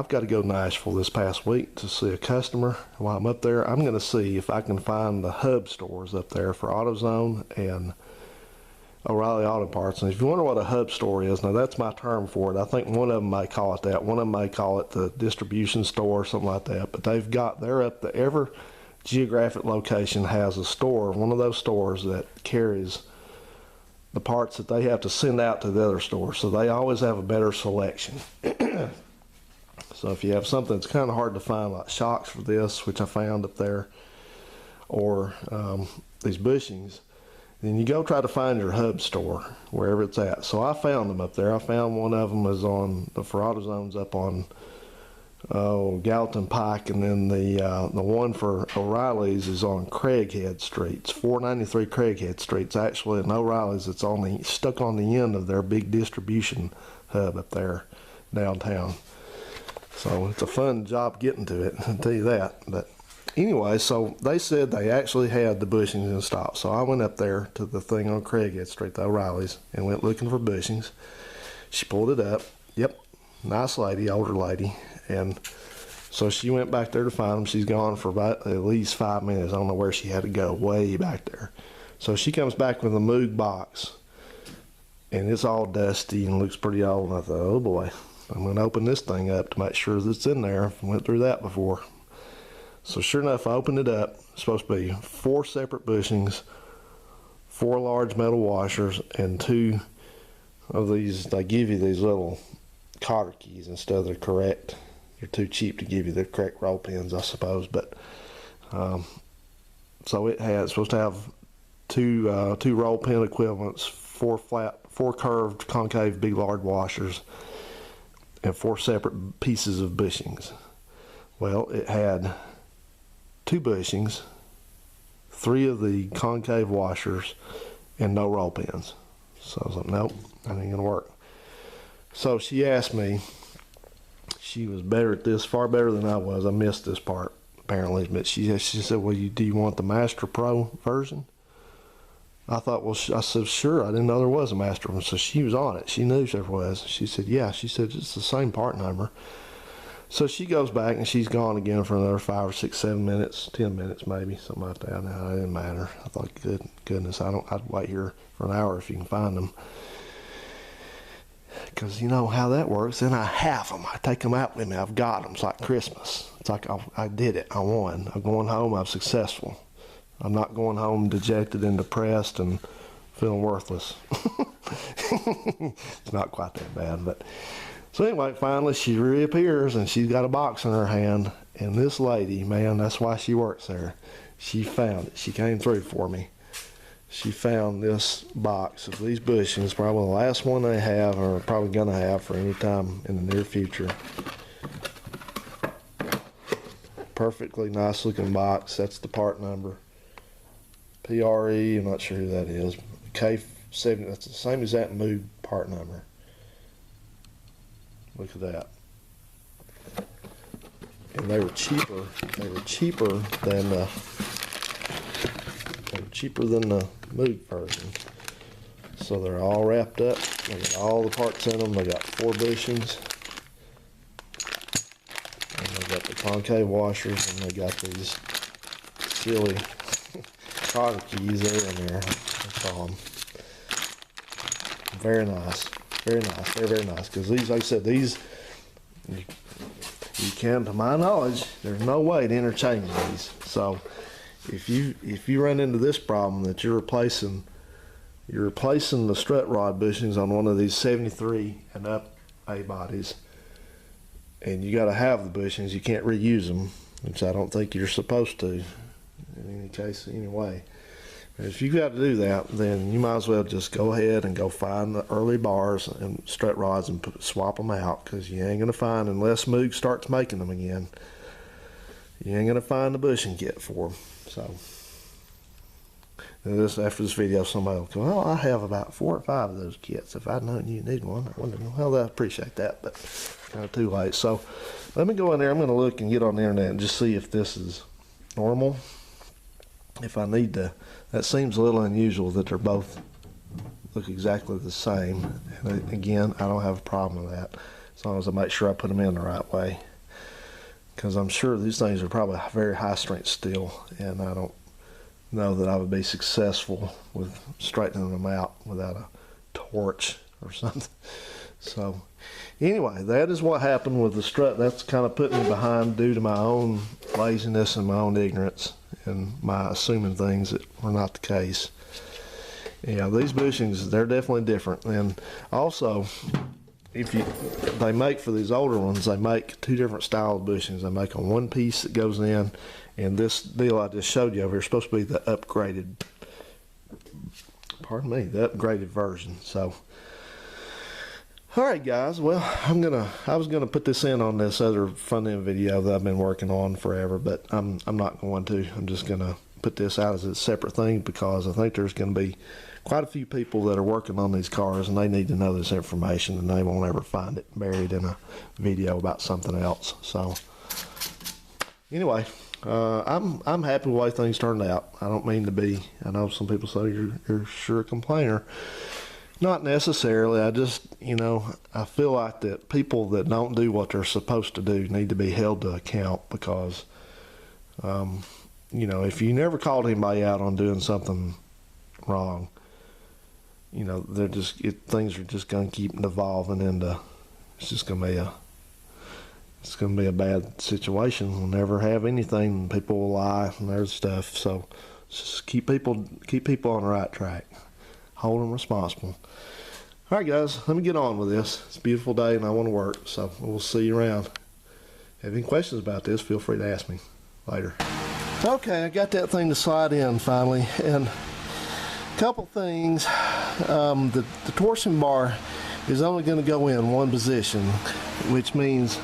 got to go to Nashville this past week to see a customer. While I'm up there, I'm going to see if I can find the hub stores up there for AutoZone and O'Reilly Auto Parts. And if you wonder what a hub store is, now that's my term for it. I think one of them may call it that. One of them may call it the distribution store or something like that. But they're up there. Every geographic location has a store, one of those stores that carries the parts that they have to send out to the other stores. So they always have a better selection. So if you have something that's kind of hard to find, like shocks for this, which I found up there, or these bushings, then you go try to find your hub store wherever it's at. So I found them up there. I found one of them is on the for AutoZone's up on Gallatin Pike, and then the one for O'Reilly's is on Craighead Street. It's 493 Craighead Street. It's actually an O'Reilly's. It's stuck on the end of their big distribution hub up there downtown. So it's a fun job getting to it, I'll tell you that. But anyway, so they said they actually had the bushings in stock. So I went up there to the thing on Craighead Street, the O'Reilly's, and went looking for bushings. She pulled it up. Yep, nice lady, older lady. And so she went back there to find them. She's gone for about at least 5 minutes. I don't know where she had to go, way back there. So she comes back with a Moog box, and it's all dusty and looks pretty old. And I thought, oh boy, I'm going to open this thing up to make sure that it's in there. I went through that before. So sure enough, I opened it up. It's supposed to be 4 separate bushings, 4 large metal washers, and 2 of these. They give you these little cotter keys instead of the correct. They're too cheap to give you the correct roll pins, I suppose. But so it's supposed to have two roll pin equivalents, 4 curved concave big large washers, and 4 separate pieces of bushings. Well, it had 2 bushings, 3 of the concave washers, and no roll pins. So I was like, nope, that ain't gonna work. So she asked me, she was better at this, far better than I was. I missed this part apparently, but she said, well, do you want the Master Pro version? I thought, well, I said, sure. I didn't know there was a Master one. So she was on it. She knew there was. She said, yeah. She said, it's the same part number. So she goes back and she's gone again for another 5 or 6, 7 minutes, 10 minutes maybe, something like that. Now, it didn't matter. I thought, goodness, I'd wait here for an hour if you can find them. because you know how that works. Then I have them. I take them out with me. I've got them. It's like Christmas. It's like I did it. I won. I'm going home. I'm successful. I'm not going home dejected and depressed and feeling worthless. It's not quite that bad, but so anyway, finally she reappears and she's got a box in her hand. And this lady, man, that's why she works there. She found it. She came through for me. She found this box of these bushings, probably the last one they have, or probably gonna have for any time in the near future. Perfectly nice looking box. That's the part number. PRE, I'm not sure who that is. K7, that's the same exact Moog part number. Look at that. And they were cheaper. They were cheaper than the Moog version. So they're all wrapped up. They got all the parts in them. They got 4 bushings. And they got the concave washers, and they got these silly cotter keys there in there. I call them. Very nice. Very nice. Very, very nice. Because these, like I said, these, you can, to my knowledge, there's no way to interchange these. So if you run into this problem that you're replacing the strut rod bushings on one of these 73 and up A-bodies, and you got to have the bushings, you can't reuse them, which I don't think you're supposed to in any case anyway. If you got to do that, then you might as well just go ahead and go find the early bars and strut rods and swap them out, because you ain't going to find, unless Moog starts making them again, you ain't going to find the bushing kit for them. So after this video, somebody will go, well, I have about 4 or 5 of those kits. If I'd known you need one, I wouldn't know. Well, I appreciate that, but kind of too late. So let me go in there. I'm going to look and get on the internet and just see if this is normal. If I need to, that seems a little unusual that they're both look exactly the same. And again, I don't have a problem with that, as long as I make sure I put them in the right way. Because I'm sure these things are probably very high strength steel, and I don't know that I would be successful with straightening them out without a torch or something. So anyway, that is what happened with the strut. That's kind of putting me behind due to my own laziness and my own ignorance and my assuming things that were not the case. Yeah, these bushings, they're definitely different. And also, they make, for these older ones, they make 2 different style of bushings. They make a one piece that goes in, and this deal I just showed you over here is supposed to be the upgraded, pardon me, the upgraded version. So alright guys, well, I was gonna put this in on this other front end video that I've been working on forever, but I'm not going to. I'm just gonna put this out as a separate thing, because I think there's gonna be quite a few people that are working on these cars, and they need to know this information, and they won't ever find it buried in a video about something else. So anyway, I'm happy with the way things turned out. I don't mean to be, I know some people say you're sure a complainer. Not necessarily. I just, I feel like that people that don't do what they're supposed to do need to be held to account, because if you never called anybody out on doing something wrong, they're just, things are just going to keep evolving into, it's going to be a bad situation. We'll never have anything. People will lie and there's stuff. So just keep people on the right track. Hold them responsible. All right, guys, let me get on with this. It's a beautiful day and I want to work, so we'll see you around. Have any questions about this, feel free to ask me later. Okay, I got that thing to slide in finally, and a couple things. The torsion bar is only going to go in one position, which means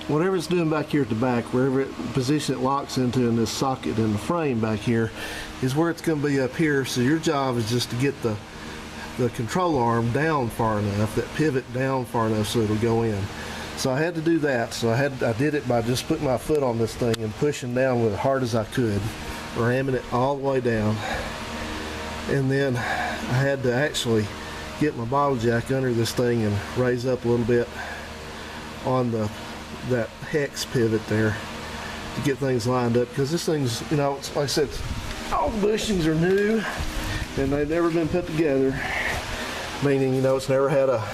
whatever it's doing back here at the back, wherever position it locks into in this socket in the frame back here, is where it's going to be up here. So your job is just to get the control arm down far enough, that pivot down far enough so it'll go in. So I had to do that. So I did it by just putting my foot on this thing and pushing down with as hard as I could, ramming it all the way down. And then I had to actually get my bottle jack under this thing and raise up a little bit on that hex pivot there to get things lined up, because this thing's, it's, like I said, all the bushings are new and they've never been put together, meaning, it's never had a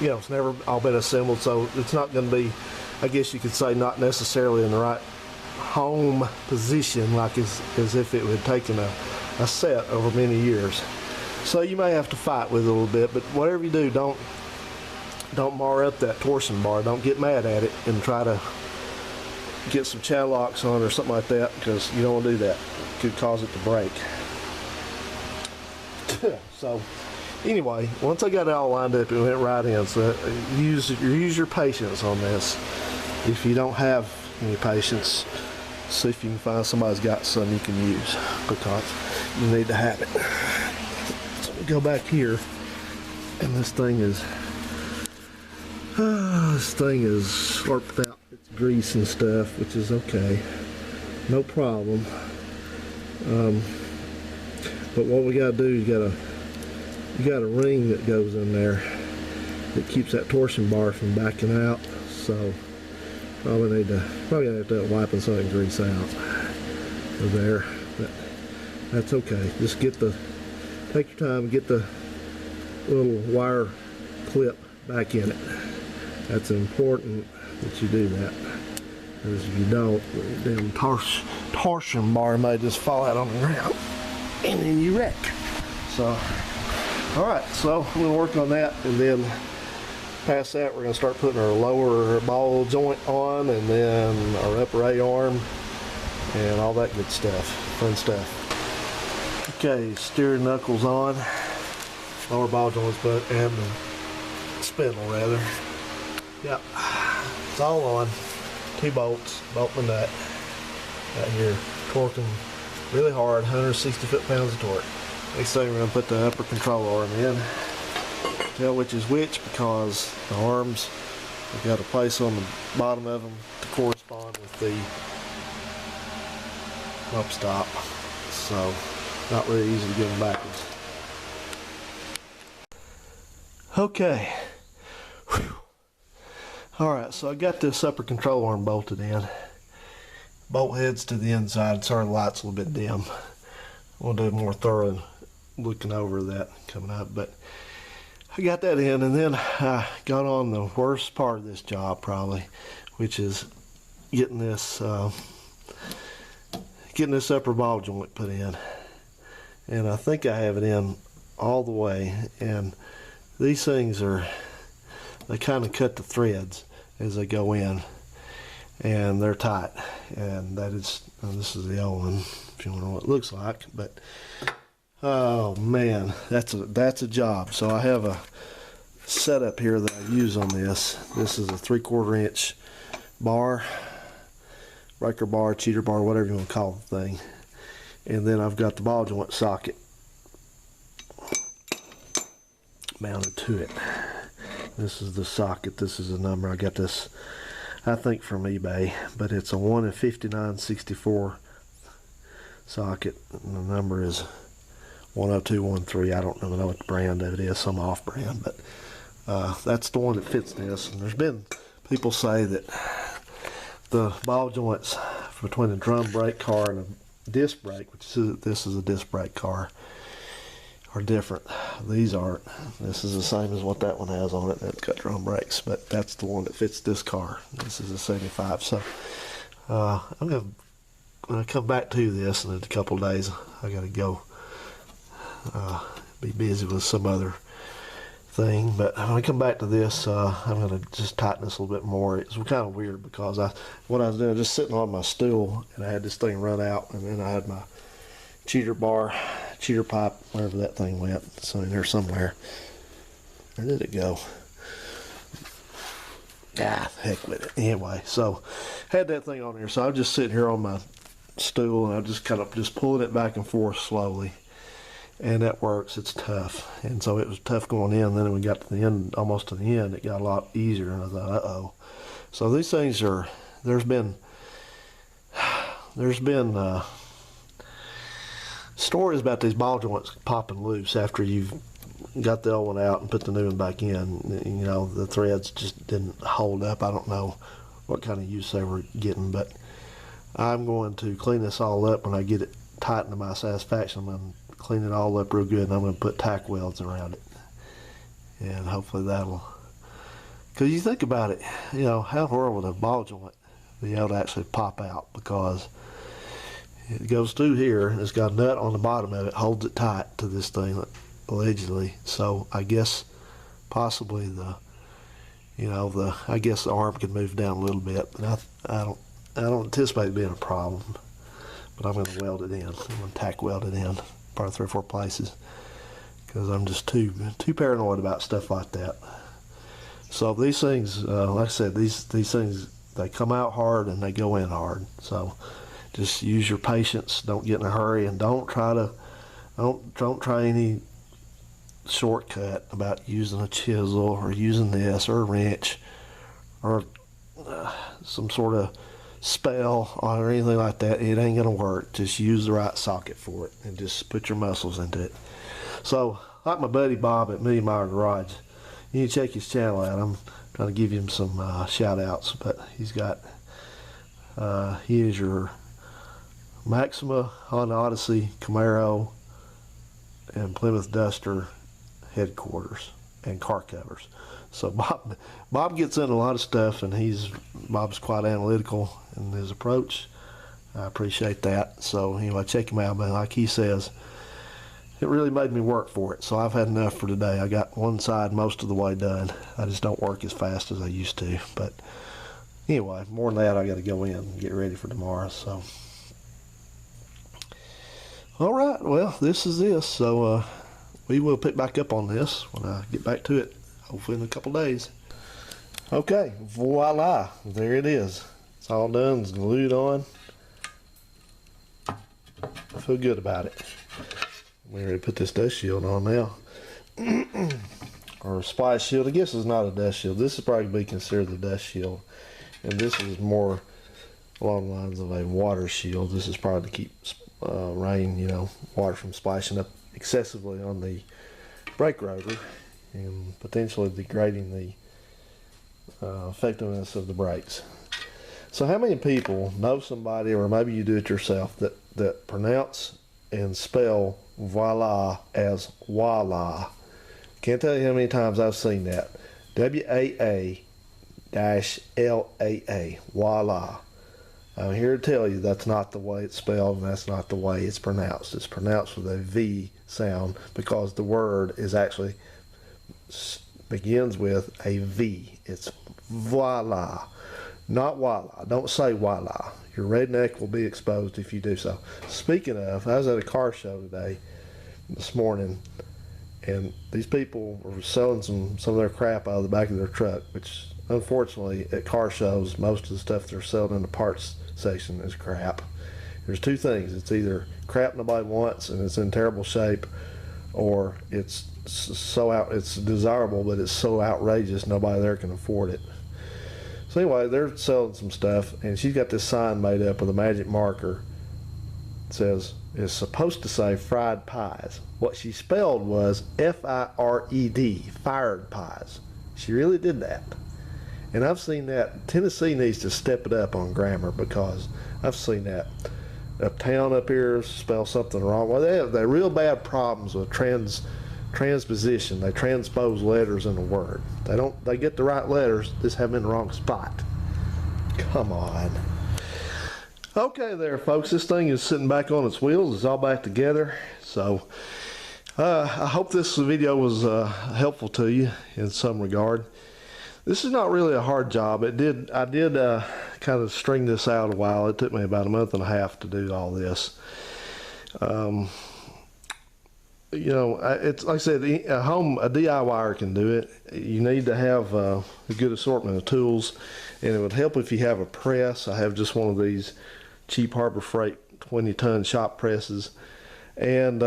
You know, it's never all been assembled, so it's not going to be, I guess you could say, not necessarily in the right home position, like as if it had taken a set over many years. So you may have to fight with it a little bit, but whatever you do, don't mar up that torsion bar. Don't get mad at it and try to get some channel locks on or something like that, because you don't want to do that. It could cause it to break. So anyway, once I got it all lined up, it went right in. So use your patience on this. If you don't have any patience, see if you can find somebody's got some you can use, because you need to have it. So we go back here, and this thing is slurped out. It's grease and stuff, which is okay, no problem. But what we got to do, you got a ring that goes in there that keeps that torsion bar from backing out. So probably gonna have to wiping some of the grease out of there, but that's okay. Just take your time and get the little wire clip back in it. That's important that you do that, because if you don't, then torsion bar may just fall out on the ground and then you wreck. So alright, so we're going to work on that, and then past that we're going to start putting our lower ball joint on, and then our upper A-arm and all that good stuff, fun stuff. Okay, steering knuckles on, lower ball joints put, and the spindle rather. Yep, it's all on. 2 bolts, bolt and nut out here, torquing really hard, 160 foot-pounds of torque. Next thing we're going to put the upper control arm in. Tell which is which, because the arms, we've got a place on the bottom of them to correspond with the up stop. So not really easy to get them backwards. Okay. Alright, so I got this upper control arm bolted in. Bolt heads to the inside. Sorry, the light's a little bit dim. We'll do more thorough looking over that coming up, but I got that in, and then I got on the worst part of this job probably, which is getting this upper ball joint put in. And I think I have it in all the way, and these things they kind of cut the threads as they go in, and they're tight. And this is the old one, if you want to know what it looks like. But oh man, that's a job. So I have a setup here that I use on this. This is a 3/4 inch bar, breaker bar, cheater bar, whatever you want to call the thing. And then I've got the ball joint socket mounted to it. This is the socket. This is the number. I got this, I think, from eBay, but it's a 1 in 5964 socket, and the number is 10213. I don't know what the brand of it is, some off brand, but that's the one that fits this. And there's been people say that the ball joints between the drum brake car and a disc brake, this is a disc brake car, are different. These aren't. This is the same as what that one has on it. That's got drum brakes, but that's the one that fits this car. This is a 75. So I'm gonna, when I come back to this in a couple of days, I gotta go be busy with some other thing. But when I come back to this, I'm gonna just tighten this a little bit more. It's kind of weird because what I was doing, just sitting on my stool, and I had this thing run out, and then I had my cheater pipe, wherever that thing went. It's in there somewhere. Where did it go? Heck with it. Anyway, so had that thing on here. So I'm just sitting here on my stool, and I'm just kind of just pulling it back and forth slowly, and that works. It's tough, and so it was tough going in. Then when we got to the end, almost to the end, it got a lot easier, and I thought, uh-oh. So these things are, there's been stories about these ball joints popping loose after you've got the old one out and put the new one back in. You know, the threads just didn't hold up. I don't know what kind of use they were getting, but I'm going to clean this all up when I get it tightened to my satisfaction. I'm going to clean it all up real good, and I'm going to put tack welds around it. and hopefully that'll, because you think about it, you know, how in the world would a ball joint be able to actually pop out? Because it goes through here and it's got a nut on the bottom of it, holds it tight to this thing allegedly. So I guess possibly the, you know, I guess the arm can move down a little bit, but I don't anticipate it being a problem. But I'm going to weld it in. I'm going to tack weld it in, probably 3 or 4 places, because I'm just too paranoid about stuff like that. So these things, like I said, these things, they come out hard and they go in hard. So just use your patience. Don't get in a hurry, and don't try any shortcut about using a chisel or using this or a wrench or some sort of spell or anything like that. It ain't gonna work. Just use the right socket for it and just put your muscles into it. So like my buddy Bob at Million Mile Garage, you need to check his channel out. I'm trying to give him some shout outs, but he's got he is your Maxima, Honda Odyssey, Camaro, and Plymouth Duster headquarters and car covers. So Bob gets into a lot of stuff, and Bob's quite analytical in his approach. I appreciate that. So anyway, check him out. But like he says, it really made me work for it. So I've had enough for today. I got one side most of the way done. I just don't work as fast as I used to. But anyway, more than that, I got to go in and get ready for tomorrow. So all right, well, this is this. So we will pick back up on this when I get back to it, hopefully in a couple days. Okay, voila, there it is. It's all done, it's glued on. I feel good about it. I'm ready to put this dust shield on now. Or a splice shield. I guess it's not a dust shield. This is probably be considered the dust shield. And this is more along the lines of a water shield. This is probably to keep rain, you know, water from splashing up excessively on the brake rotor and potentially degrading the effectiveness of the brakes. So how many people know somebody, or maybe you do it yourself, that pronounce and spell voila as voila? Can't tell you how many times I've seen that. WAA-LAA, voila. I'm here to tell you that's not the way it's spelled, and that's not the way it's pronounced. It's pronounced with a V sound because the word is actually begins with a V. It's voila, not voila. Don't say voila. Your redneck will be exposed if you do so. Speaking of, I was at a car show this morning, and these people were selling some of their crap out of the back of their truck, which unfortunately at car shows, most of the stuff they're selling in the parts section is crap. There's two things. It's either crap nobody wants and it's in terrible shape, or it's desirable but it's so outrageous nobody there can afford it. So anyway, they're selling some stuff, and she's got this sign made up with a magic marker. It says, it's supposed to say fried pies. What she spelled was F-I-R-E-D, fired pies. She really did that. And I've seen that. Tennessee needs to step it up on grammar, because I've seen that uptown up here spell something wrong. Well, they have real bad problems with transposition. They transpose letters in a word. They get the right letters, just have them in the wrong spot. Come on. Okay there, folks, this thing is sitting back on its wheels. It's all back together. So I hope this video was helpful to you in some regard. This is not really a hard job. I did kind of string this out a while. It took me about a month and a half to do all this. You know, it's like I said, a DIYer can do it. You need to have a good assortment of tools, and it would help if you have a press. I have just one of these cheap Harbor Freight 20-ton shop presses, and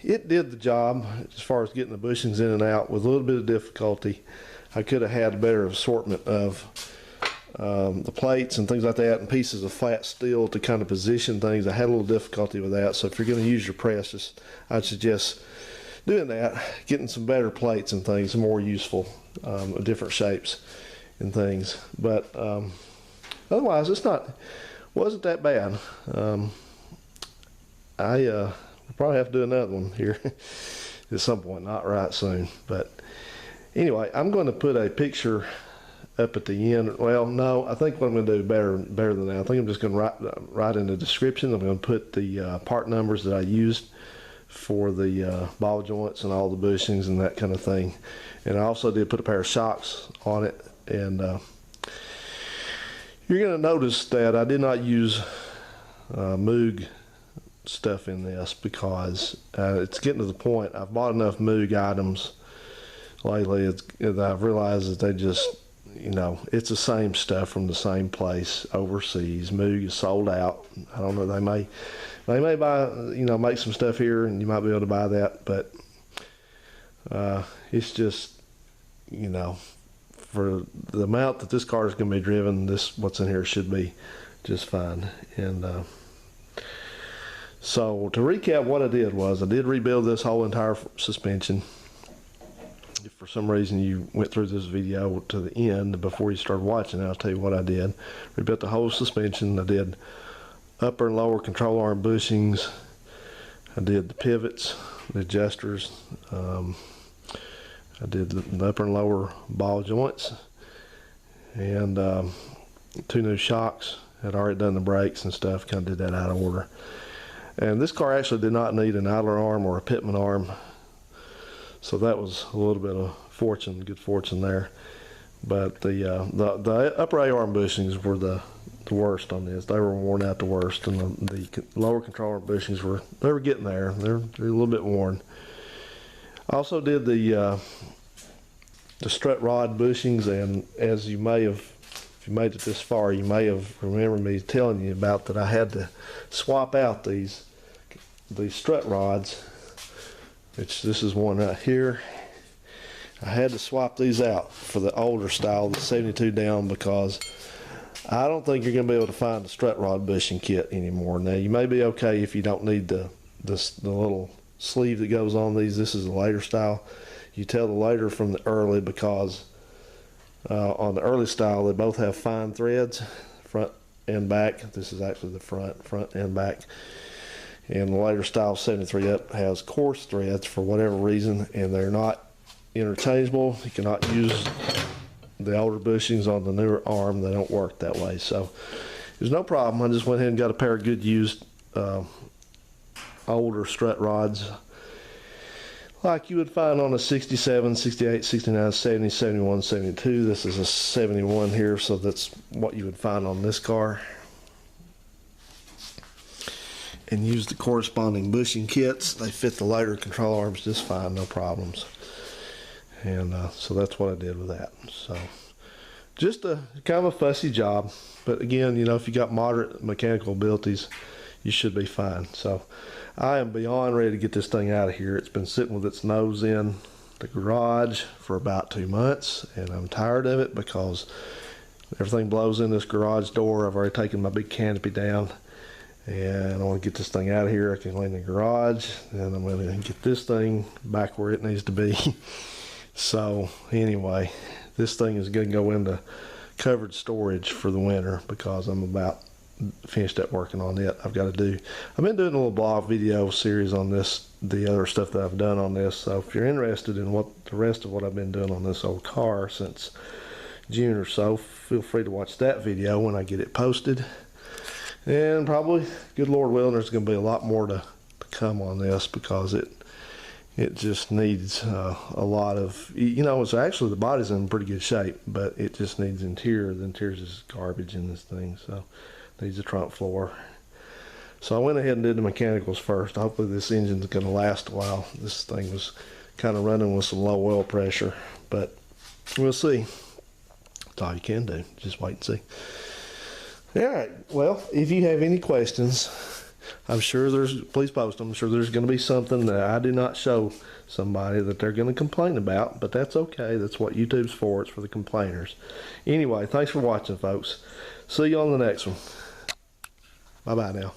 it did the job as far as getting the bushings in and out with a little bit of difficulty. I could have had a better assortment of the plates and things like that, and pieces of flat steel to kind of position things. I had a little difficulty with that, so if you're going to use your press, I'd suggest doing that, getting some better plates and things, more useful, different shapes and things. But otherwise, wasn't that bad. We'll probably have to do another one here at some point, not right soon, but Anyway, I'm going to put a picture up at the end. Well, no, I think what I'm going to do better than that. I think I'm just going to write in the description. I'm going to put the part numbers that I used for the ball joints and all the bushings and that kind of thing. And I also did put a pair of shocks on it. And you're going to notice that I did not use Moog stuff in this because it's getting to the point. I've bought enough Moog items lately that I've realized that they just, you know, it's the same stuff from the same place overseas. Moog is sold out. I don't know, they may buy, you know, make some stuff here and you might be able to buy that, but it's just, you know, for the amount that this car is going to be driven, what's in here should be just fine. And so to recap, what I did was I did rebuild this whole entire suspension. If for some reason you went through this video to the end before you started watching, I'll tell you what I did. Rebuilt the whole suspension. I did upper and lower control arm bushings. I did the pivots, the adjusters. I did the upper and lower ball joints, and 2 new shocks. Had already done the brakes and stuff, kind of did that out of order. And this car actually did not need an idler arm or a pitman arm, so that was a little bit of fortune, good fortune there. But the upper A arm bushings were the worst on this. They were worn out the worst, and the lower control arm bushings were getting there. They're a little bit worn. I also did the strut rod bushings, and as you may have, if you made it this far, you may have remembered me telling you about that I had to swap out these strut rods, which this is one right here. I had to swap these out for the older style, the 72 down, because I don't think you're going to be able to find the strut rod bushing kit anymore. Now, you may be okay if you don't need the little sleeve that goes on these. This is the later style. You tell the later from the early because on the early style they both have fine threads, front and back. This is actually the front and back. And the later style 73 up has coarse threads for whatever reason, and they're not interchangeable. You cannot use the older bushings on the newer arm. They don't work that way. So there's no problem. I just went ahead and got a pair of good used older strut rods like you would find on a 67, 68, 69, 70, 71, 72. This is a 71 here, so that's what you would find on this car. And use the corresponding bushing kits. They fit the later control arms just fine, no problems. And so that's what I did with that. So just a kind of a fussy job, but again, you know, if you got moderate mechanical abilities, you should be fine. So I am beyond ready to get this thing out of here. It's been sitting with its nose in the garage for about 2 months, and I'm tired of it because everything blows in this garage door. I've already taken my big canopy down, and I want to get this thing out of here. I can clean the garage, and I'm going to get this thing back where it needs to be. So anyway, this thing is going to go into covered storage for the winter because I'm about finished up working on it. I've been doing a little blog video series on this, the other stuff that I've done on this. So if you're interested in what the rest of what I've been doing on this old car since June or so, feel free to watch that video when I get it posted. And probably, good Lord willing, there's going to be a lot more to come on this because it just needs a lot of, you know, it's actually, the body's in pretty good shape, but it just needs interior. The interior is garbage in this thing, so needs a trunk floor. So I went ahead and did the mechanicals first. Hopefully this engine's going to last a while. This thing was kind of running with some low oil pressure, but we'll see. That's all you can do. Just wait and see. All right. Well, if you have any questions, I'm sure please post them. I'm sure there's going to be something that I do not show somebody that they're going to complain about, but that's okay. That's what YouTube's for. It's for the complainers. Anyway, thanks for watching, folks. See you on the next one. Bye-bye now.